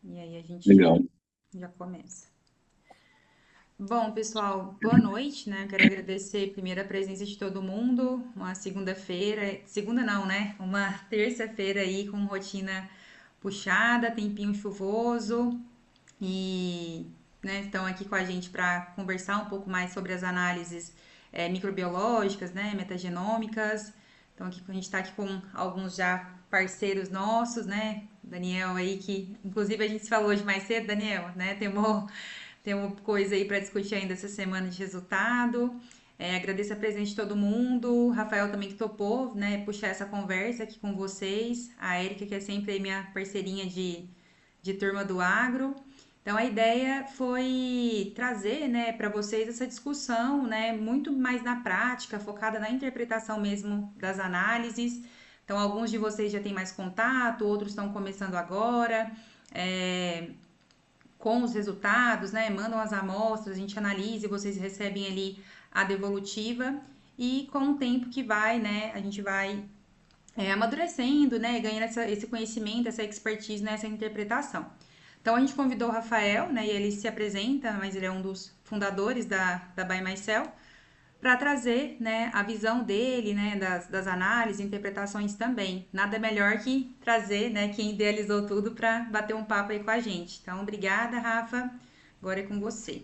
E aí a gente Legal. já começa. Bom, pessoal, boa noite, né? Quero agradecer primeiro a presença de todo mundo. Uma segunda-feira, segunda não, né? Uma terça-feira aí com rotina puxada, tempinho chuvoso e, né, estão aqui com a gente para conversar um pouco mais sobre as análises microbiológicas, né, metagenômicas. Então aqui a gente está aqui com alguns já parceiros nossos, né? Daniel aí que, inclusive a gente se falou hoje mais cedo, Daniel, né? Temos coisa aí para discutir ainda essa semana de resultado. Agradeço a presença de todo mundo. O Rafael também que topou, né, puxar essa conversa aqui com vocês. A Erika, que é sempre aí minha parceirinha de turma do agro. Então a ideia foi trazer, né, para vocês essa discussão, né, muito mais na prática, focada na interpretação mesmo das análises. Então alguns de vocês já têm mais contato, outros estão começando agora. É, com os resultados, né? Mandam as amostras, a gente analisa e vocês recebem ali a devolutiva. E com o tempo que vai, né? A gente vai amadurecendo, né? Ganhando esse conhecimento, essa expertise nessa interpretação. Então a gente convidou o Rafael, né? E ele se apresenta, mas ele é um dos fundadores da By Myself para trazer, né, a visão dele, né, das análises, interpretações também. Nada melhor que trazer, né, quem idealizou tudo para bater um papo aí com a gente. Então, obrigada, Rafa. Agora é com você.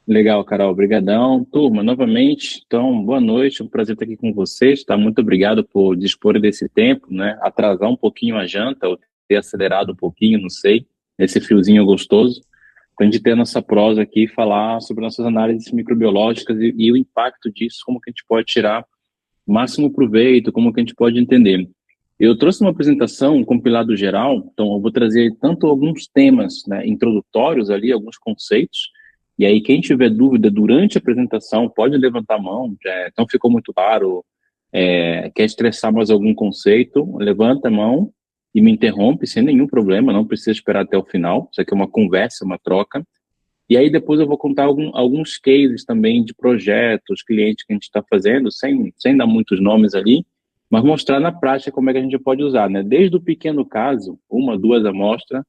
Legal, Carol. Obrigadão. Turma, novamente, então, boa noite. É um prazer estar aqui com vocês, tá? Muito obrigado por dispor desse tempo, né? Atrasar um pouquinho a janta, ou ter acelerado um pouquinho, não sei, esse fiozinho gostoso, para a gente ter a nossa prosa aqui e falar sobre nossas análises microbiológicas e o impacto disso, como que a gente pode tirar o máximo proveito, como que a gente pode entender. Eu trouxe uma apresentação, um compilado geral, então eu vou trazer tanto alguns temas, né, introdutórios ali, alguns conceitos, e aí quem tiver dúvida durante a apresentação pode levantar a mão, então ficou muito claro, quer estressar mais algum conceito, levanta a mão e me interrompe sem nenhum problema, não precisa esperar até o final, isso aqui é uma conversa, uma troca, e aí depois eu vou contar alguns cases também de projetos, clientes que a gente está fazendo, sem dar muitos nomes ali, mas mostrar na prática como é que a gente pode usar, né? Desde o pequeno caso, uma, duas amostras,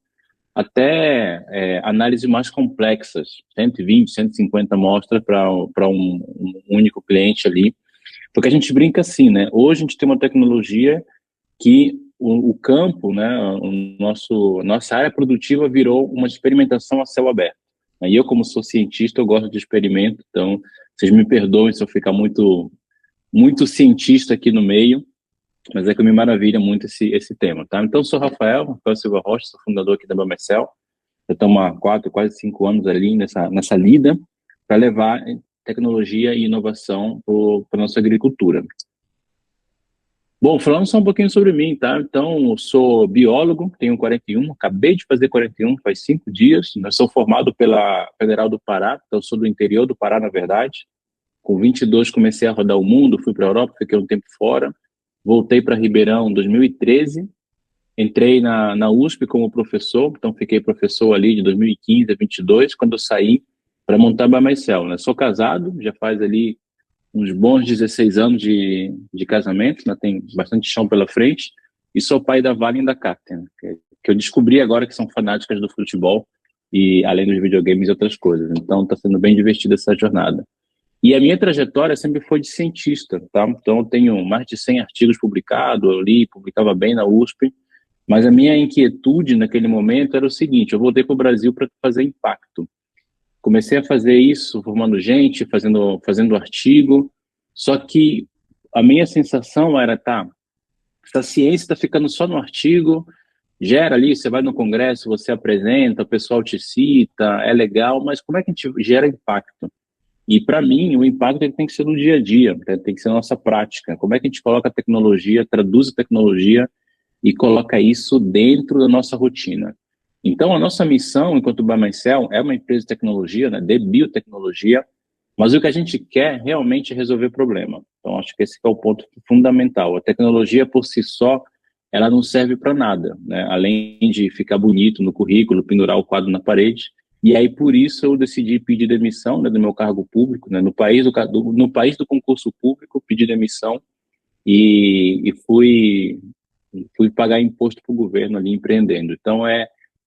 até análises mais complexas, 120, 150 amostras para um único cliente ali. Porque a gente brinca assim, né? Hoje a gente tem uma tecnologia que o campo, né, nossa área produtiva virou uma experimentação a céu aberto. E eu, como sou cientista, eu gosto de experimento, então vocês me perdoem se eu ficar muito cientista aqui no meio, mas é que me maravilha muito esse tema, tá? Então, sou Rafael Silva Rocha, sou fundador aqui da Bamecel, eu estou há 4, quase 5 anos ali nessa lida para levar tecnologia e inovação para a nossa agricultura. Bom, falando só um pouquinho sobre mim, tá? Então, eu sou biólogo, tenho 41, acabei de fazer 41 faz 5 dias. Eu sou formado pela Federal do Pará, então eu sou do interior do Pará, na verdade. Com 22 comecei a rodar o mundo, fui para a Europa, fiquei um tempo fora. Voltei para Ribeirão em 2013, entrei na USP como professor, então fiquei professor ali de 2015 a 22, quando eu saí para montar a Bamecel, né? Sou casado, já faz ali uns bons 16 anos de casamento, né? Tem bastante chão pela frente, e sou pai da Valen e da Kátia, né? Que eu descobri agora que são fanáticas do futebol, e além dos videogames e outras coisas. Então está sendo bem divertida essa jornada. E a minha trajetória sempre foi de cientista, tá? Então eu tenho mais de 100 artigos publicados, eu li, publicava bem na USP, mas a minha inquietude naquele momento era o seguinte: eu voltei para o Brasil para fazer impacto. Comecei a fazer isso, formando gente, fazendo artigo, só que a minha sensação era, tá, essa ciência está ficando só no artigo, gera ali, você vai no congresso, você apresenta, o pessoal te cita, é legal, mas como é que a gente gera impacto? E para mim, o impacto ele tem que ser no dia a dia, né? Tem que ser na nossa prática. Como é que a gente coloca a tecnologia, traduz a tecnologia e coloca isso dentro da nossa rotina? Então, a nossa missão, enquanto Bamacel, é uma empresa de tecnologia, né, de biotecnologia, mas o que a gente quer realmente é resolver problema. Então, acho que esse que é o ponto fundamental. A tecnologia, por si só, ela não serve para nada, né? Além de ficar bonito no currículo, pendurar o quadro na parede. E aí, por isso, eu decidi pedir demissão, né, do meu cargo público, né? No país do concurso público, pedi demissão e fui fui pagar imposto para o governo ali empreendendo. Então,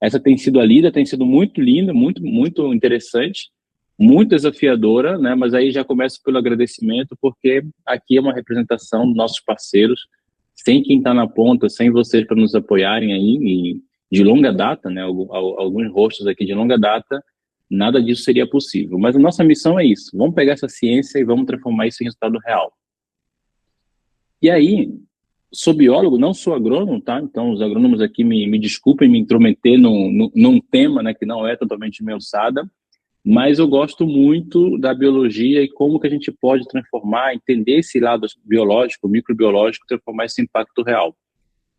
essa tem sido a lida, tem sido muito linda, muito, muito interessante, muito desafiadora, né? Mas aí já começo pelo agradecimento, porque aqui é uma representação dos nossos parceiros, sem quem está na ponta, sem vocês para nos apoiarem aí, e de longa data, né? Alguns rostos aqui de longa data, nada disso seria possível. Mas a nossa missão é isso, vamos pegar essa ciência e vamos transformar isso em resultado real. E aí, sou biólogo, não sou agrônomo, tá? Então, os agrônomos aqui me desculpem me intrometer num tema, né, que não é totalmente meu alçada, mas eu gosto muito da biologia e como que a gente pode transformar, entender esse lado biológico, microbiológico, transformar esse impacto real.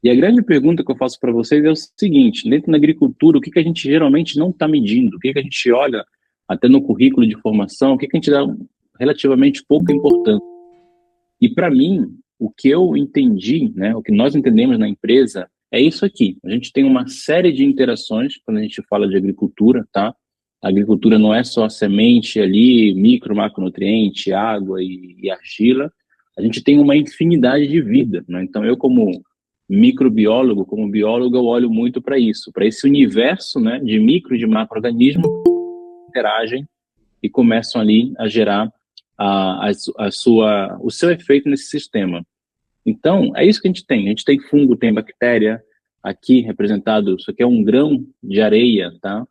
E a grande pergunta que eu faço para vocês é o seguinte: dentro da agricultura, o que que a gente geralmente não está medindo? O que que a gente olha até no currículo de formação? O que que a gente dá relativamente pouca importância? E para mim, o que eu entendi, né, o que nós entendemos na empresa é isso aqui. A gente tem uma série de interações quando a gente fala de agricultura, tá? A agricultura não é só a semente ali, micro, macronutriente, água e argila. A gente tem uma infinidade de vida, né? Então eu como microbiólogo, como biólogo, eu olho muito para isso, para esse universo, né, de micro e de macro-organismos que interagem e começam ali a gerar o seu efeito nesse sistema. Então, é isso que a gente tem. A gente tem fungo, tem bactéria, aqui representado, isso aqui é um grão de areia, tá?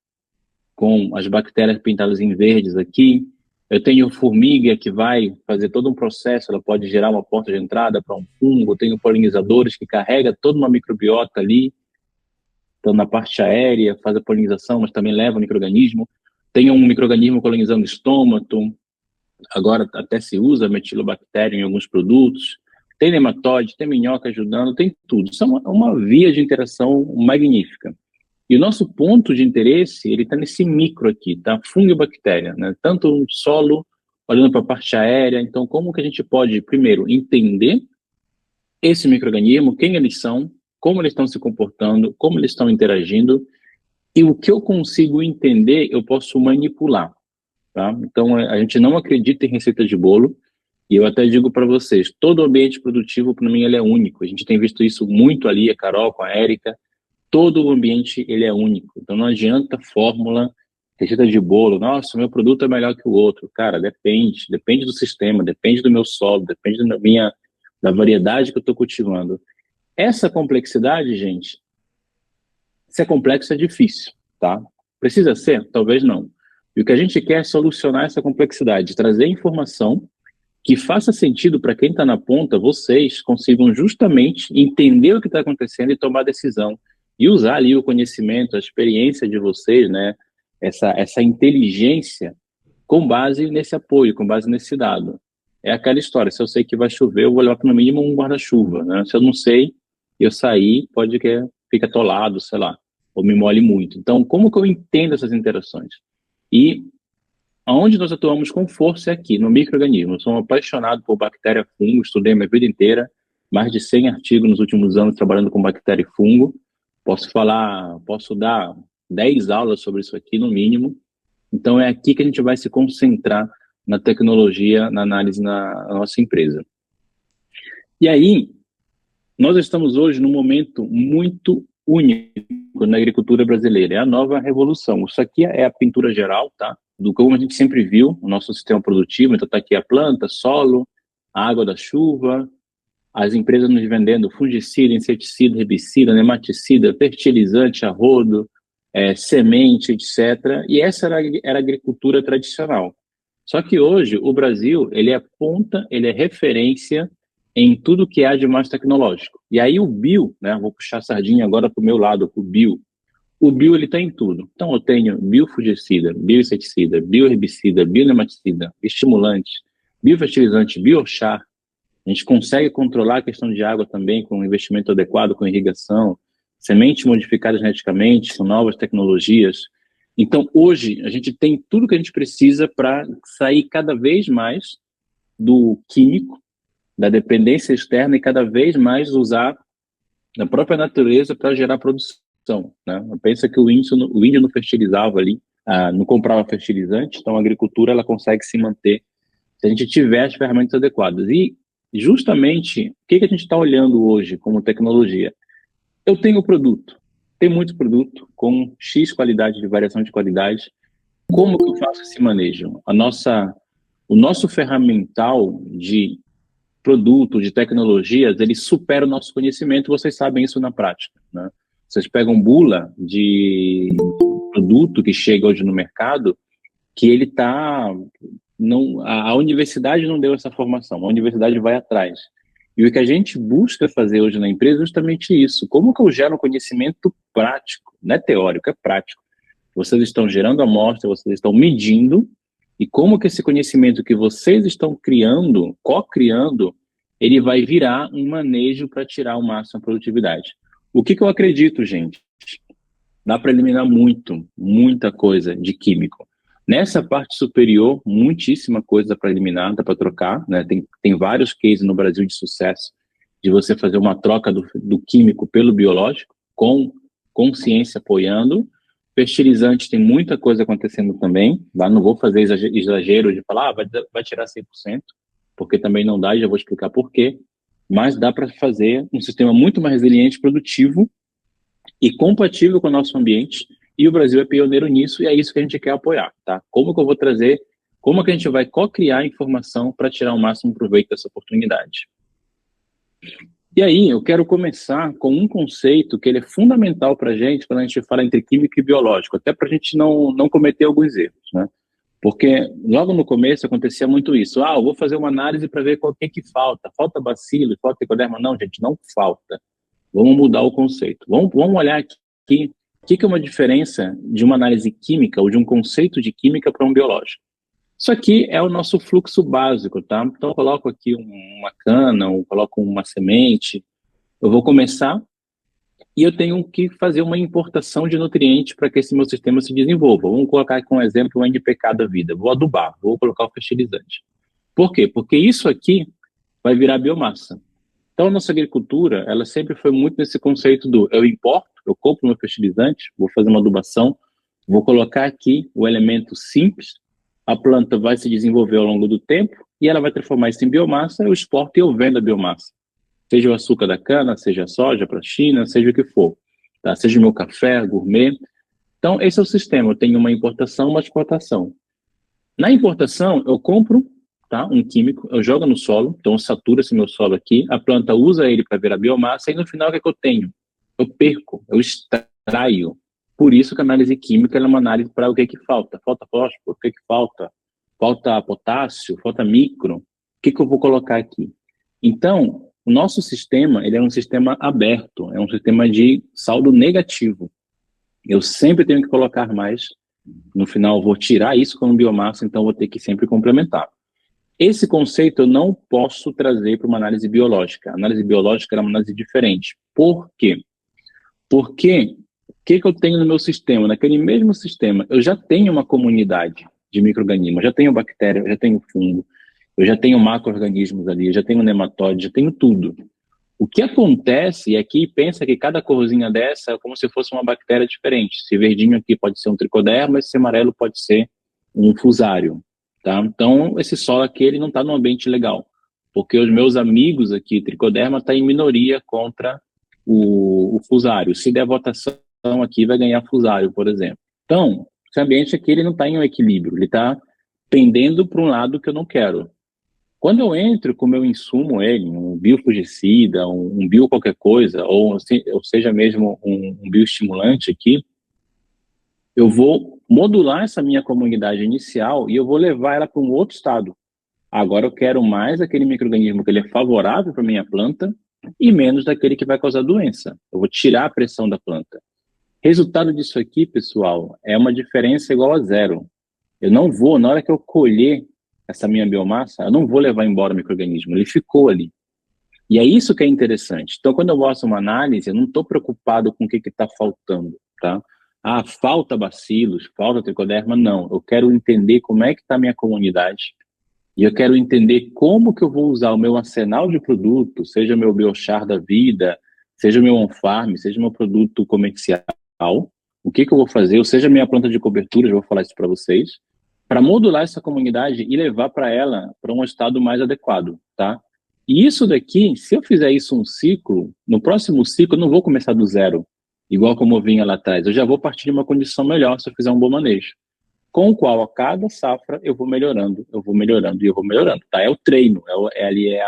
Com as bactérias pintadas em verdes aqui. Eu tenho formiga que vai fazer todo um processo, ela pode gerar uma porta de entrada para um fungo. Eu tenho polinizadores que carrega toda uma microbiota ali, então na parte aérea, faz a polinização, mas também leva o micro-organismo. Tem um micro-organismo colonizando estômago, agora até se usa metilobactéria em alguns produtos, tem nematóide, tem minhoca ajudando, tem tudo. Isso é uma via de interação magnífica. E o nosso ponto de interesse, ele está nesse micro aqui, tá? Fungo e bactéria, né? Tanto no solo, olhando para a parte aérea. Então, como que a gente pode, primeiro, entender esse micro-organismo, quem eles são, como eles estão se comportando, como eles estão interagindo, e o que eu consigo entender, eu posso manipular. Tá? Então, a gente não acredita em receita de bolo, e eu até digo para vocês, todo ambiente produtivo, para mim, ele é único. A gente tem visto isso muito ali, a Carol, com a Érica, todo o ambiente, ele é único. Então, não adianta fórmula, receita de bolo, nossa, o meu produto é melhor que o outro. Cara, depende do sistema, depende do meu solo, depende da variedade que eu estou cultivando. Essa complexidade, gente, se é complexo, é difícil, tá? Precisa ser? Talvez não. E o que a gente quer é solucionar essa complexidade, trazer informação que faça sentido para quem está na ponta, vocês consigam justamente entender o que está acontecendo e tomar decisão. E usar ali o conhecimento, a experiência de vocês, né? Essa inteligência com base nesse apoio, com base nesse dado. É aquela história, se eu sei que vai chover, eu vou levar no mínimo um guarda-chuva, né? Se eu não sei, eu sair, pode que fique atolado, sei lá, ou me molhe muito. Então, como que eu entendo essas interações? E onde nós atuamos com força é aqui, no micro-organismo. Eu sou um apaixonado por bactéria e fungo, estudei a minha vida inteira, mais de 100 artigos nos últimos anos trabalhando com bactéria e fungo. Posso dar 10 aulas sobre isso aqui, no mínimo. Então, é aqui que a gente vai se concentrar na tecnologia, na análise na nossa empresa. E aí, nós estamos hoje num momento muito único na agricultura brasileira. É a nova revolução. Isso aqui é a pintura geral, tá? Do como a gente sempre viu o nosso sistema produtivo. Então, está aqui a planta, solo, a água da chuva, as empresas nos vendendo fungicida, inseticida, herbicida, nematicida, fertilizante a rodo, semente, etc. E essa era a agricultura tradicional. Só que hoje o Brasil, ele é ponta, ele é referência em tudo que há de mais tecnológico. E aí o bio, né, vou puxar a sardinha agora para o meu lado, o bio. O bio, ele está em tudo. Então eu tenho biofungicida, bioinseticida, bioherbicida, bionematicida, estimulante, biofertilizante, biochar. A gente consegue controlar a questão de água também com investimento adequado, com irrigação, sementes modificadas geneticamente, com novas tecnologias. Então, hoje, a gente tem tudo que a gente precisa para sair cada vez mais do químico, da dependência externa e cada vez mais usar a própria natureza para gerar produção. Né? Pensa que o índio não fertilizava ali, não comprava fertilizante, então a agricultura ela consegue se manter se a gente tiver as ferramentas adequadas. E justamente, o que a gente está olhando hoje como tecnologia? Eu tenho produto, tem muito produto com X qualidade de variação de qualidade. Como que eu faço esse manejo? O nosso ferramental de produto, de tecnologias, ele supera o nosso conhecimento, vocês sabem isso na prática, né? Vocês pegam bula de produto que chega hoje no mercado, que ele está... Não, a universidade não deu essa formação, a universidade vai atrás. E o que a gente busca fazer hoje na empresa é justamente isso. Como que eu gero um conhecimento prático? Não é teórico, é prático. Vocês estão gerando amostra, vocês estão medindo, e como que esse conhecimento que vocês estão criando, co-criando, ele vai virar um manejo para tirar o máximo da produtividade. O que eu acredito, gente? Dá para eliminar muita coisa de químico. Nessa parte superior, muitíssima coisa para eliminar, dá para trocar, né? Tem vários cases no Brasil de sucesso de você fazer uma troca do químico pelo biológico, com consciência apoiando. Fertilizante tem muita coisa acontecendo também, tá? Não vou fazer exagero de falar, vai tirar 100%, porque também não dá, e já vou explicar por quê, mas dá para fazer um sistema muito mais resiliente, produtivo e compatível com o nosso ambiente, e o Brasil é pioneiro nisso, e é isso que a gente quer apoiar, tá? Como que eu vou trazer, como que a gente vai co-criar informação para tirar o máximo proveito dessa oportunidade? E aí, eu quero começar com um conceito que ele é fundamental para a gente quando a gente fala entre químico e biológico, até para a gente não cometer alguns erros, né? Porque logo no começo acontecia muito isso. Eu vou fazer uma análise para ver qual que falta. Falta bacilo, falta tricoderma? Não, gente, não falta. Vamos mudar o conceito. Vamos olhar aqui o que é uma diferença de uma análise química ou de um conceito de química para um biológico. Isso aqui é o nosso fluxo básico, tá? Então eu coloco aqui uma cana, ou coloco uma semente. Eu vou começar e eu tenho que fazer uma importação de nutrientes para que esse meu sistema se desenvolva. Vamos colocar aqui um exemplo, um NPK da vida. Vou adubar, vou colocar o fertilizante. Por quê? Porque isso aqui vai virar biomassa. Então, a nossa agricultura, ela sempre foi muito nesse conceito do eu importo, eu compro meu fertilizante, vou fazer uma adubação, vou colocar aqui o elemento simples, a planta vai se desenvolver ao longo do tempo e ela vai transformar isso em biomassa, eu exporto e eu vendo a biomassa. Seja o açúcar da cana, seja a soja para a China, seja o que for, tá? Seja o meu café, gourmet. Então, esse é o sistema, eu tenho uma importação, uma exportação. Na importação, eu compro, tá, um químico, eu jogo no solo, então eu saturo esse meu solo aqui, a planta usa ele para virar biomassa, e no final o que é que eu tenho? Eu perco, eu extraio. Por isso que a análise química é uma análise para o que é que falta. Falta fósforo, o que é que falta? Falta potássio, falta micro. O que que eu vou colocar aqui? Então, o nosso sistema, ele é um sistema aberto, é um sistema de saldo negativo. Eu sempre tenho que colocar mais. No final, eu vou tirar isso como biomassa, então eu vou ter que sempre complementar. Esse conceito eu não posso trazer para uma análise biológica. A análise biológica é uma análise diferente. Por quê? Porque o que eu tenho no meu sistema? Naquele mesmo sistema, eu já tenho uma comunidade de micro-organismos, já tenho bactéria, já tenho fungo, eu já tenho macro-organismos ali, eu já tenho nematóide, já tenho tudo. O que acontece, e aqui pensa que cada corzinha dessa é como se fosse uma bactéria diferente. Esse verdinho aqui pode ser um tricoderma, esse amarelo pode ser um fusário, tá? Então, esse solo aqui, ele não está num ambiente legal, porque os meus amigos aqui, tricoderma, está em minoria contra o fusário. Se der votação aqui, vai ganhar fusário, por exemplo. Então, esse ambiente aqui, ele não está em um equilíbrio, ele está pendendo para um lado que eu não quero. Quando eu entro com o meu insumo, um biofungicida, um bio qualquer coisa, ou seja mesmo um bioestimulante aqui, eu vou modular essa minha comunidade inicial e eu vou levar ela para um outro estado. Agora eu quero mais aquele micro-organismo que ele é favorável para a minha planta e menos daquele que vai causar doença. Eu vou tirar a pressão da planta. Resultado disso aqui, pessoal, é uma diferença igual a zero. Eu não vou, na hora que eu colher essa minha biomassa, eu não vou levar embora o micro-organismo, ele ficou ali. E é isso que é interessante. Então, quando eu mostro uma análise, eu não estou preocupado com o que está faltando, tá? Falta bacilos, falta tricoderma, não. Eu quero entender como é que está a minha comunidade e eu quero entender como que eu vou usar o meu arsenal de produto, seja o meu biochar da vida, seja o meu on-farm, seja o meu produto comercial, o que eu vou fazer, ou seja a minha planta de cobertura, eu vou falar isso para vocês, para modular essa comunidade e levar para ela para um estado mais adequado, tá? E isso daqui, se eu fizer isso um ciclo, no próximo ciclo eu não vou começar do zero, igual como eu vinha lá atrás. Eu já vou partir de uma condição melhor se eu fizer um bom manejo. Com o qual a cada safra eu vou melhorando, eu vou melhorando e eu vou melhorando, tá? É o treino,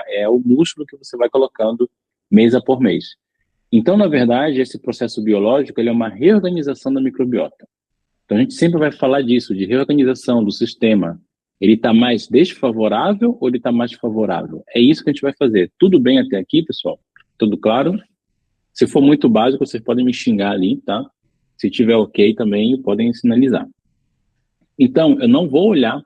é o músculo que você vai colocando mês a por mês. Então, na verdade, esse processo biológico ele é uma reorganização da microbiota. Então, a gente sempre vai falar disso, de reorganização do sistema. Ele está mais desfavorável ou ele está mais favorável? É isso que a gente vai fazer. Tudo bem até aqui, pessoal? Tudo claro? Se for muito básico, vocês podem me xingar ali, tá? Se tiver ok também, podem sinalizar. Então, eu não vou olhar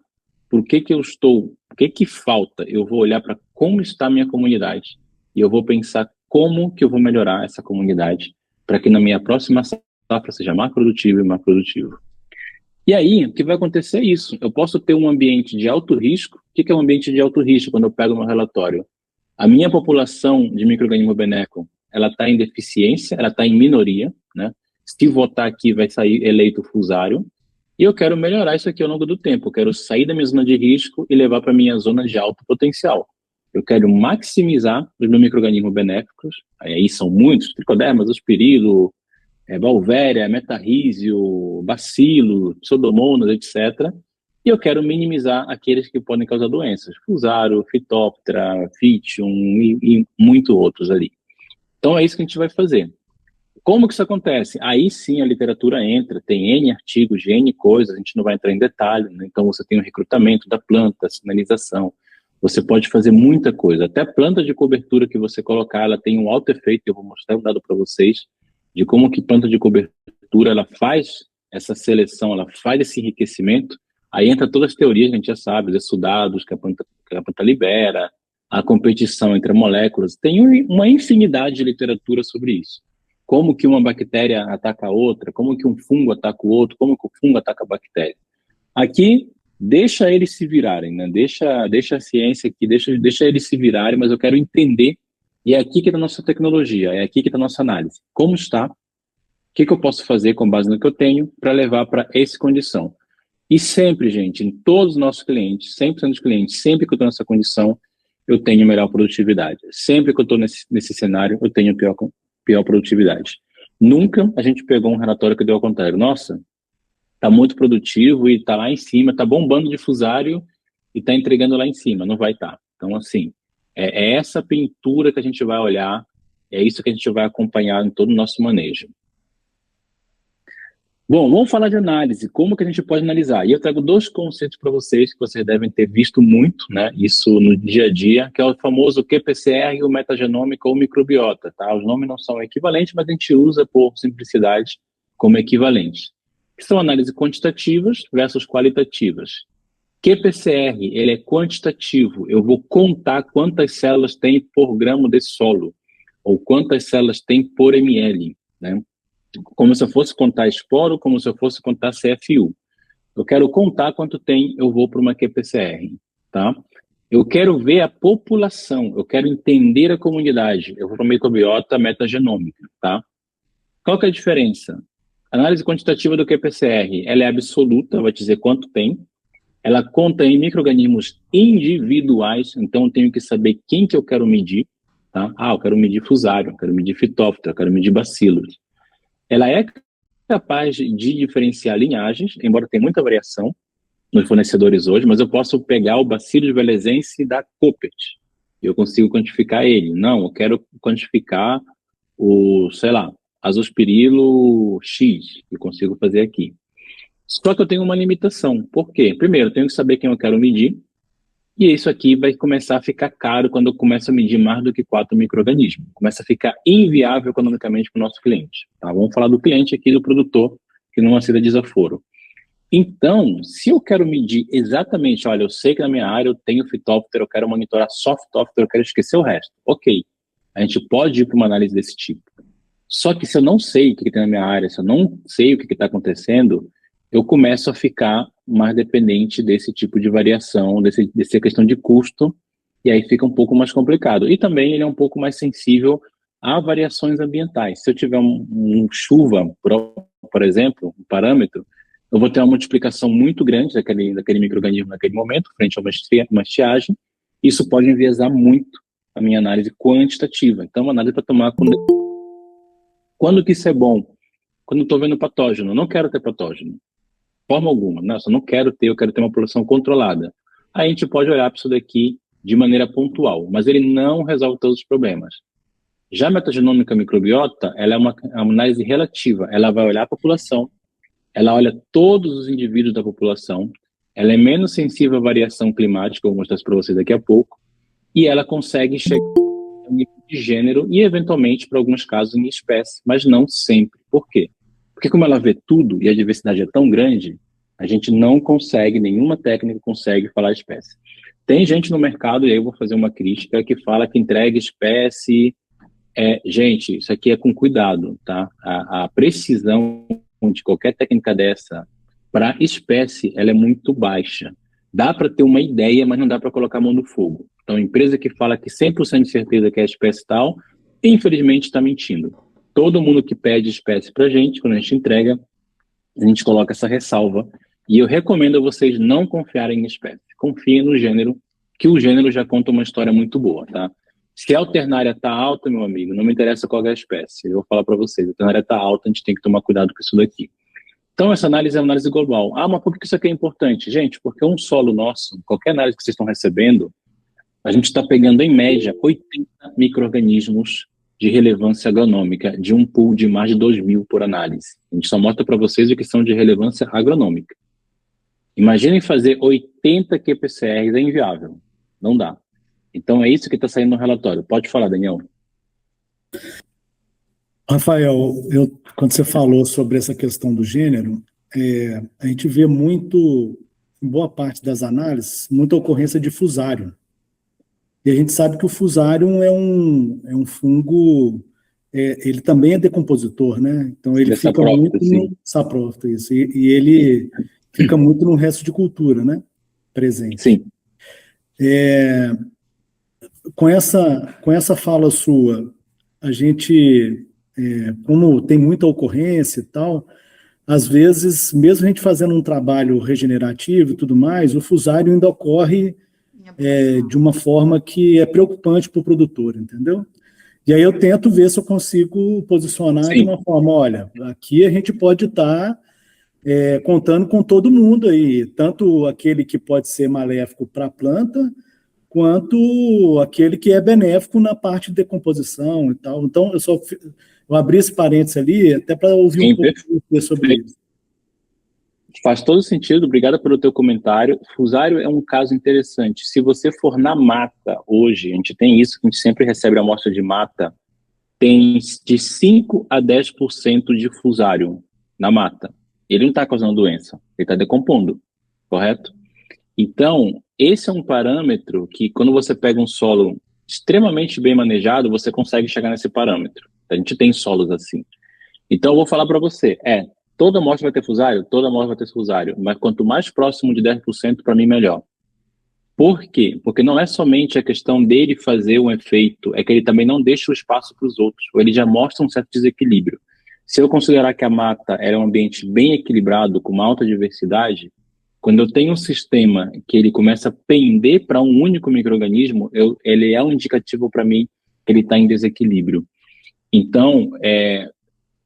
por que eu estou, o que falta. Eu vou olhar para como está a minha comunidade e eu vou pensar como que eu vou melhorar essa comunidade para que na minha próxima safra seja mais produtivo e mais produtivo. E aí, o que vai acontecer é isso. Eu posso ter um ambiente de alto risco. O que é um ambiente de alto risco quando eu pego meu relatório? A minha população de micro-organismo benéfico, ela está em deficiência, ela está em minoria, né? Se votar aqui, vai sair eleito fusário. E eu quero melhorar isso aqui ao longo do tempo. Eu quero sair da minha zona de risco e levar para a minha zona de alto potencial. Eu quero maximizar os meus micro-organismos benéficos. Aí são muitos, tricodermas, ospirilo, Valvéria, metarrísio, bacilo, pseudomonas, etc. E eu quero minimizar aqueles que podem causar doenças, Fusarium, Phytophthora, Phytium e muito outros ali. Então é isso que a gente vai fazer. Como que isso acontece? Aí sim a literatura entra, tem N artigos, N coisas, a gente não vai entrar em detalhe, né? Então você tem o recrutamento da planta, a sinalização, você pode fazer muita coisa, até a planta de cobertura que você colocar, ela tem um alto efeito, eu vou mostrar um dado para vocês, de como que planta de cobertura, ela faz essa seleção, ela faz esse enriquecimento, aí entra todas as teorias que a gente já sabe, os exudados que a planta libera, a competição entre moléculas, tem uma infinidade de literatura sobre isso. Como que uma bactéria ataca a outra, como que um fungo ataca o outro, como que o fungo ataca a bactéria. Aqui, deixa eles se virarem, né? Deixa a ciência aqui, deixa eles se virarem, mas eu quero entender, e é aqui que está a nossa tecnologia, é aqui que está a nossa análise. Como está, o que eu posso fazer com base no que eu tenho para levar para essa condição. E sempre, gente, em todos os nossos clientes, 100% dos clientes, sempre que eu estou nessa condição, eu tenho melhor produtividade. Sempre que eu estou nesse cenário, eu tenho pior produtividade. Nunca a gente pegou um relatório que deu ao contrário. Nossa, está muito produtivo e está lá em cima, está bombando de fusário e está entregando lá em cima. Não vai estar. Então, assim, é essa pintura que a gente vai olhar, é isso que a gente vai acompanhar em todo o nosso manejo. Bom, vamos falar de análise, como que a gente pode analisar? E eu trago dois conceitos para vocês que vocês devem ter visto muito, né, isso no dia a dia, que é o famoso qPCR, o metagenômica ou microbiota, tá? Os nomes não são equivalentes, mas a gente usa por simplicidade como equivalentes. Que são análises quantitativas versus qualitativas. qPCR, ele é quantitativo, eu vou contar quantas células tem por gramo de solo, ou quantas células tem por ml, né? Como se eu fosse contar esporo, como se eu fosse contar CFU. Eu quero contar quanto tem, eu vou para uma qPCR, tá? Eu quero ver a população, eu quero entender a comunidade, eu vou para uma microbiota metagenômica, tá? Qual que é a diferença? A análise quantitativa do qPCR, ela é absoluta, vai dizer quanto tem, ela conta em micro-organismos individuais, então eu tenho que saber quem que eu quero medir, tá? Eu quero medir Fusarium, eu quero medir Phytophthora, eu quero medir bacilos. Ela é capaz de diferenciar linhagens, embora tenha muita variação nos fornecedores hoje, mas eu posso pegar o Bacillus velezense da Coppert, e eu consigo quantificar ele. Não, eu quero quantificar o, sei lá, Azospirilo X, que eu consigo fazer aqui. Só que eu tenho uma limitação. Por quê? Primeiro, eu tenho que saber quem eu quero medir, e isso aqui vai começar a ficar caro quando eu começo a medir mais do que 4 micro-organismos. Começa a ficar inviável economicamente para o nosso cliente. Tá? Vamos falar do cliente aqui, do produtor, que não aceita desaforo. Então, se eu quero medir exatamente, olha, eu sei que na minha área eu tenho Phytophthora, eu quero monitorar só Phytophthora, eu quero esquecer o resto. Ok, a gente pode ir para uma análise desse tipo. Só que se eu não sei o que tem na minha área, se eu não sei o que está acontecendo, eu começo a ficar mais dependente desse tipo de variação, dessa questão de custo, e aí fica um pouco mais complicado. E também ele é um pouco mais sensível a variações ambientais. Se eu tiver chuva, por exemplo, um parâmetro, eu vou ter uma multiplicação muito grande daquele micro-organismo naquele momento, frente a uma estiagem. Isso pode enviesar muito a minha análise quantitativa. Então, uma análise para tomar quando que isso é bom? Quando eu estou vendo patógeno, eu não quero ter patógeno, de forma alguma, né? Eu só não quero ter, eu quero ter uma população controlada. Aí a gente pode olhar para isso daqui de maneira pontual, mas ele não resolve todos os problemas. Já a metagenômica microbiota, ela é uma análise relativa, ela vai olhar a população, ela olha todos os indivíduos da população, ela é menos sensível à variação climática, eu vou mostrar isso para vocês daqui a pouco, e ela consegue chegar ao nível de gênero e, eventualmente, para alguns casos, em espécie, mas não sempre. Por quê? Porque como ela vê tudo e a diversidade é tão grande, a gente não consegue, nenhuma técnica consegue falar espécie. Tem gente no mercado, e aí eu vou fazer uma crítica, que fala que entrega espécie. Gente, isso aqui é com cuidado, tá? A precisão de qualquer técnica dessa para espécie, ela é muito baixa. Dá para ter uma ideia, mas não dá para colocar a mão no fogo. Então, empresa que fala que 100% de certeza que é espécie tal, infelizmente está mentindo. Todo mundo que pede espécie para a gente, quando a gente entrega, a gente coloca essa ressalva. E eu recomendo a vocês não confiarem em espécie. Confiem no gênero, que o gênero já conta uma história muito boa, tá? Se a alternária está alta, meu amigo, não me interessa qual é a espécie. Eu vou falar para vocês, a alternária está alta, a gente tem que tomar cuidado com isso daqui. Então, essa análise é uma análise global. Ah, mas por que isso aqui é importante? Gente, porque um solo nosso, qualquer análise que vocês estão recebendo, a gente está pegando, em média, 80 micro-organismos de relevância agronômica, de um pool de mais de 2.000 por análise. A gente só mostra para vocês o que são de relevância agronômica. Imaginem fazer 80 QPCRs, é inviável. Não dá. Então, é isso que está saindo no relatório. Pode falar, Daniel. Rafael, quando você falou sobre essa questão do gênero, a gente vê muito, em boa parte das análises, muita ocorrência de fusário. E a gente sabe que o fusário é um fungo, ele também é decompositor, né? Então ele fica muito no saprófito, isso, e ele fica muito no resto de cultura, né? Presente. Sim. Com essa fala sua, a gente, como tem muita ocorrência e tal, às vezes, mesmo a gente fazendo um trabalho regenerativo e tudo mais, o fusário ainda ocorre de uma forma que é preocupante para o produtor, entendeu? E aí eu tento ver se eu consigo posicionar de uma forma, olha, aqui a gente pode estar contando com todo mundo aí, tanto aquele que pode ser maléfico para a planta, quanto aquele que é benéfico na parte de decomposição e tal. Então, eu abri esse parênteses ali até para ouvir um pouco sobre isso. Faz todo sentido, obrigado pelo teu comentário. Fusário é um caso interessante. Se você for na mata hoje, a gente tem isso, que a gente sempre recebe a amostra de mata, tem de 5 a 10% de fusário na mata. Ele não está causando doença, ele está decompondo, correto? Então, esse é um parâmetro que, quando você pega um solo extremamente bem manejado, você consegue chegar nesse parâmetro. A gente tem solos assim. Então, eu vou falar para você, toda amostra vai ter fusário? Toda amostra vai ter fusário, mas quanto mais próximo de 10%, para mim, melhor. Por quê? Porque não é somente a questão dele fazer um efeito, é que ele também não deixa o espaço para os outros, ou ele já mostra um certo desequilíbrio. Se eu considerar que a mata é um ambiente bem equilibrado, com uma alta diversidade, quando eu tenho um sistema que ele começa a pender para um único micro-organismo, ele é um indicativo para mim que ele está em desequilíbrio. Então,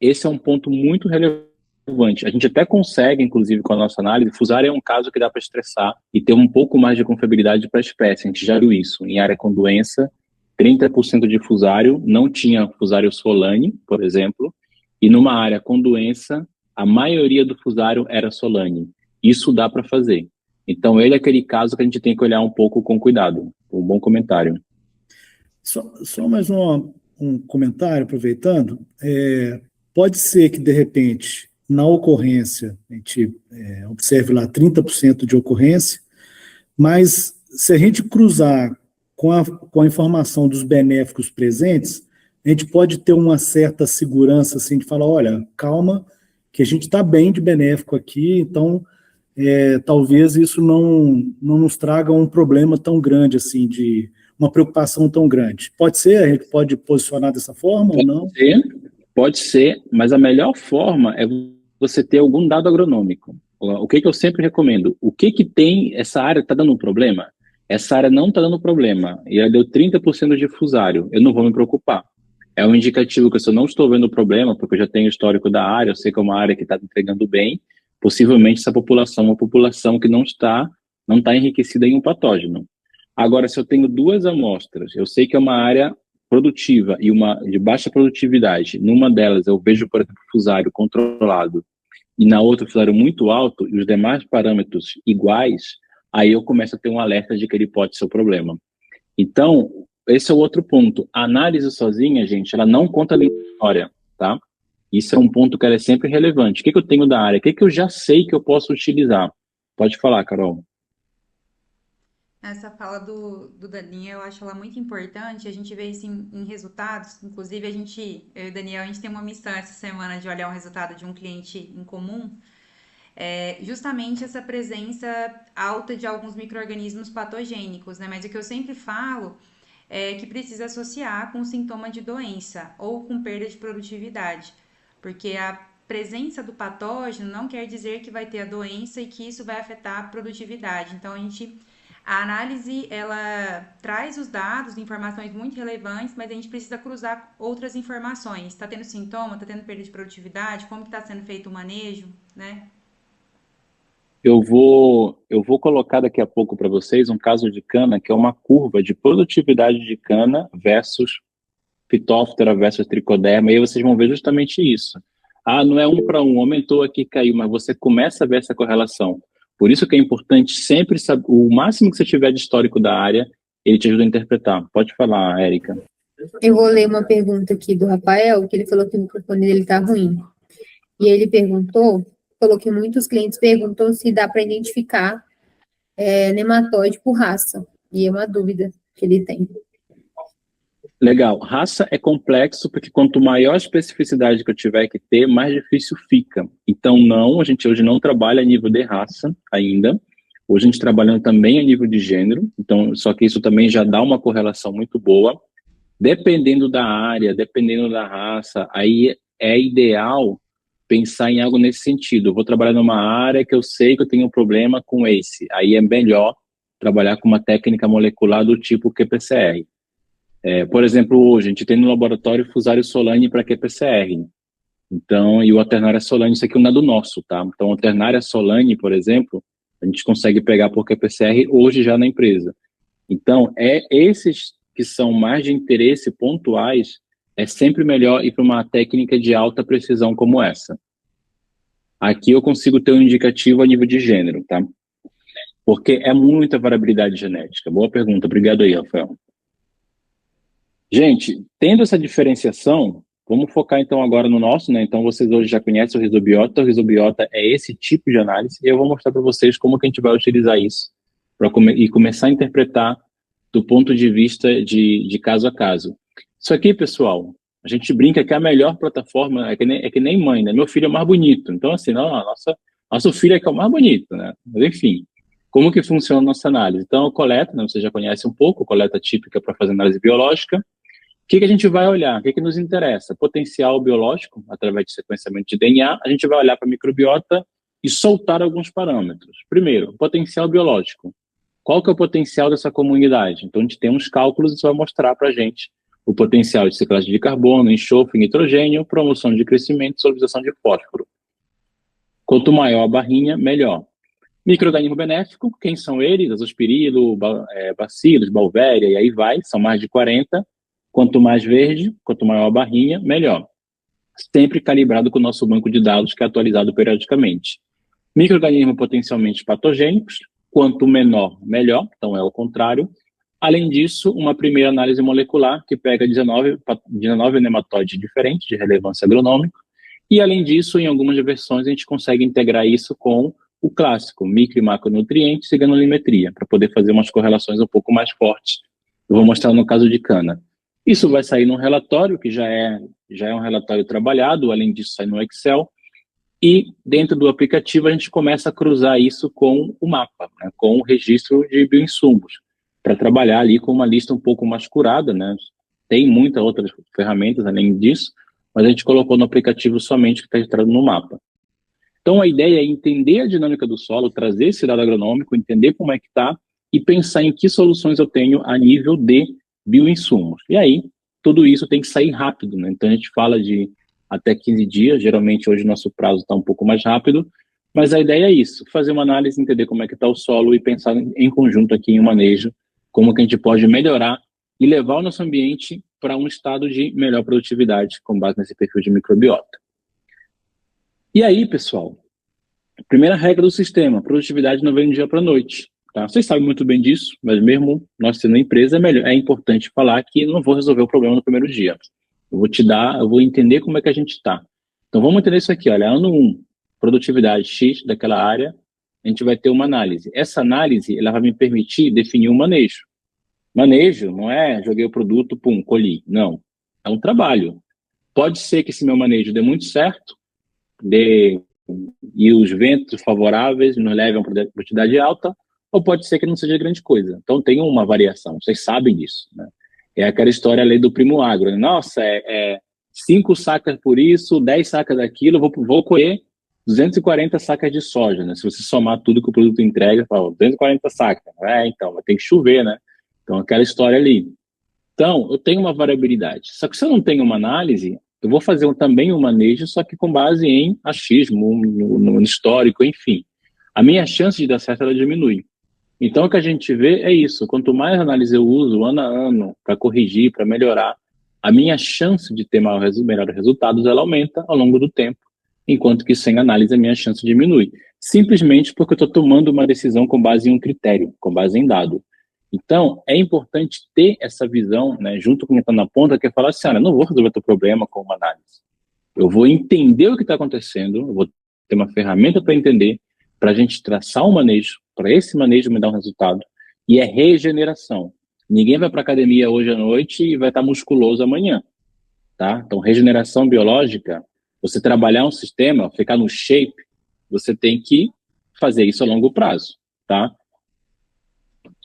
esse é um ponto muito relevante. A gente até consegue, inclusive, com a nossa análise, fusário é um caso que dá para estressar e ter um pouco mais de confiabilidade para a espécie. A gente já viu isso. Em área com doença, 30% de fusário, não tinha fusário Solane, por exemplo, e numa área com doença, a maioria do fusário era Solane. Isso dá para fazer. Então, ele é aquele caso que a gente tem que olhar um pouco com cuidado. Um bom comentário. Só mais um comentário, aproveitando. Pode ser que, de repente, na ocorrência, a gente observe lá 30% de ocorrência, mas se a gente cruzar com a informação dos benéficos presentes, a gente pode ter uma certa segurança, assim, de falar, olha, calma, que a gente está bem de benéfico aqui, então talvez isso não nos traga um problema tão grande, assim, de uma preocupação tão grande. Pode ser? A gente pode posicionar dessa forma ou não? Pode ser, mas a melhor forma é você ter algum dado agronômico. O que eu sempre recomendo? O que tem, essa área está dando um problema? Essa área não está dando problema, e ela deu 30% de fusário, eu não vou me preocupar. É um indicativo que se eu não estou vendo o problema, porque eu já tenho histórico da área, eu sei que é uma área que está entregando bem, possivelmente essa população é uma população que não está enriquecida em um patógeno. Agora, se eu tenho duas amostras, eu sei que é uma área produtiva e uma de baixa produtividade, numa delas eu vejo, por exemplo, fusário controlado, e na outra fusário muito alto, e os demais parâmetros iguais, aí eu começo a ter um alerta de que ele pode ser o problema. Então, esse é o outro ponto. A análise sozinha, gente, ela não conta a história, tá? Isso é um ponto que ela é sempre relevante. O que eu tenho da área? O que eu já sei que eu posso utilizar? Pode falar, Carol. Essa fala do Daniel, eu acho ela muito importante. A gente vê isso em resultados. Inclusive, eu e o Daniel, a gente tem uma missão essa semana de olhar um resultado de um cliente em comum. É justamente essa presença alta de alguns micro-organismos patogênicos, né? Mas o que eu sempre falo é que precisa associar com sintoma de doença ou com perda de produtividade, porque a presença do patógeno não quer dizer que vai ter a doença e que isso vai afetar a produtividade. Então, a análise, ela traz os dados, informações muito relevantes, mas a gente precisa cruzar outras informações. Está tendo sintoma, está tendo perda de produtividade, como está sendo feito o manejo, né? Eu vou colocar daqui a pouco para vocês um caso de cana, que é uma curva de produtividade de cana versus Phytophthora versus Trichoderma, e aí vocês vão ver justamente isso. Ah, não é um para um, aumentou aqui, caiu, mas você começa a ver essa correlação. Por isso que é importante sempre saber, o máximo que você tiver de histórico da área, ele te ajuda a interpretar. Pode falar, Érica. Eu vou ler uma pergunta aqui do Rafael, que ele falou que o microfone dele está ruim. E ele falou que muitos clientes perguntam se dá para identificar nematóide por raça. E é uma dúvida que ele tem. Legal. Raça é complexo, porque quanto maior a especificidade que eu tiver que ter, mais difícil fica. Então, não, a gente hoje não trabalha a nível de raça ainda. Hoje a gente trabalhando também a nível de gênero. Então, só que isso também já dá uma correlação muito boa. Dependendo da área, dependendo da raça, aí é ideal pensar em algo nesse sentido. Eu vou trabalhar numa área que eu sei que eu tenho um problema com esse. Aí é melhor trabalhar com uma técnica molecular do tipo qPCR. Por exemplo, hoje a gente tem no laboratório Fusarium solane para qPCR. Então, e o Alternaria solane, isso aqui é um dado nosso, tá? Então, o Alternaria solane, por exemplo, a gente consegue pegar por qPCR hoje já na empresa. Então, esses que são mais de interesse pontuais, é sempre melhor ir para uma técnica de alta precisão como essa. Aqui eu consigo ter um indicativo a nível de gênero, tá? Porque é muita variabilidade genética. Boa pergunta, obrigado aí, Rafael. Gente, tendo essa diferenciação, vamos focar então agora no nosso, né? Então vocês hoje já conhecem o Rhizobiota. O Rhizobiota é esse tipo de análise e eu vou mostrar para vocês como que a gente vai utilizar isso para começar a interpretar do ponto de vista de caso a caso. Isso aqui, pessoal, a gente brinca que a melhor plataforma é que nem mãe, né? Meu filho é o mais bonito. Então, assim, não, nosso filho é que é o mais bonito, né? Mas, enfim, como que funciona a nossa análise? Então, coleta, né? Você já conhece um pouco, coleta típica para fazer análise biológica. O que a gente vai olhar? O que nos interessa? Potencial biológico, através de sequenciamento de DNA, a gente vai olhar para a microbiota e soltar alguns parâmetros. Primeiro, potencial biológico. Qual que é o potencial dessa comunidade? Então, a gente tem uns cálculos e isso vai mostrar para a gente o potencial de ciclagem de carbono, enxofre, nitrogênio, promoção de crescimento, solubilização de fósforo. Quanto maior a barrinha, melhor. Micro-organismo benéfico, quem são eles? Azospirilo, bacilos, Beauveria, e aí vai, são mais de 40. Quanto mais verde, quanto maior a barrinha, melhor. Sempre calibrado com o nosso banco de dados, que é atualizado periodicamente. Micro-organismos potencialmente patogênicos, quanto menor, melhor, então é o contrário. Além disso, uma primeira análise molecular, que pega 19 nematóides diferentes, de relevância agronômica, e além disso, em algumas versões, a gente consegue integrar isso com o clássico, micro e macronutrientes e granulimetria, para poder fazer umas correlações um pouco mais fortes. Eu vou mostrar no caso de cana. Isso vai sair num relatório, que já é um relatório trabalhado, além disso sai no Excel, e dentro do aplicativo a gente começa a cruzar isso com o mapa, né, com o registro de bioinsumos, para trabalhar ali com uma lista um pouco mais curada, né? Tem muitas outras ferramentas além disso, mas a gente colocou no aplicativo somente que está registrado no mapa. Então a ideia é entender a dinâmica do solo, trazer esse dado agronômico, entender como é que está, e pensar em que soluções eu tenho a nível de bioinsumos. E aí, tudo isso tem que sair rápido, né? Então, a gente fala de até 15 dias, geralmente hoje o nosso prazo está um pouco mais rápido, mas a ideia é isso, fazer uma análise, entender como é que está o solo e pensar em conjunto aqui em um manejo, como que a gente pode melhorar e levar o nosso ambiente para um estado de melhor produtividade com base nesse perfil de microbiota. E aí, pessoal, primeira regra do sistema, produtividade não vem do dia para a noite. Tá? Vocês sabem muito bem disso, mas mesmo nós sendo uma empresa, é importante falar que eu não vou resolver o problema no primeiro dia. Eu vou entender como é que a gente está. Então vamos entender isso aqui, olha, ano 1, produtividade X daquela área, a gente vai ter uma análise. Essa análise, ela vai me permitir definir um manejo. Manejo não é joguei o produto, pum, colhi. Não, é um trabalho. Pode ser que esse meu manejo dê muito certo, e os ventos favoráveis nos levem a uma produtividade alta, ou pode ser que não seja grande coisa. Então tem uma variação, vocês sabem disso, né? É aquela história ali do primo agro, né? Nossa, 5 sacas por isso, 10 sacas daquilo, vou colher 240 sacas de soja, né? Se você somar tudo que o produto entrega, fala, 240 sacas. Então, vai ter que chover, né? Então, aquela história ali. Então, eu tenho uma variabilidade. Só que se eu não tenho uma análise, eu vou fazer também um manejo, só que com base em achismo, no histórico, enfim. A minha chance de dar certo, ela diminui. Então, o que a gente vê é isso. Quanto mais análise eu uso, ano a ano, para corrigir, para melhorar, a minha chance de ter melhores resultados, ela aumenta ao longo do tempo, enquanto que sem análise a minha chance diminui. Simplesmente porque eu estou tomando uma decisão com base em um critério, com base em dado. Então, é importante ter essa visão, né, junto com quem está na ponta, que é falar assim, olha, não vou resolver o teu problema com uma análise. Eu vou entender o que está acontecendo, eu vou ter uma ferramenta para entender, para a gente traçar um manejo, para esse manejo me dar um resultado, e é regeneração. Ninguém vai para a academia hoje à noite e vai estar musculoso amanhã, tá? Então, regeneração biológica, você trabalhar um sistema, ficar no shape, você tem que fazer isso a longo prazo, tá?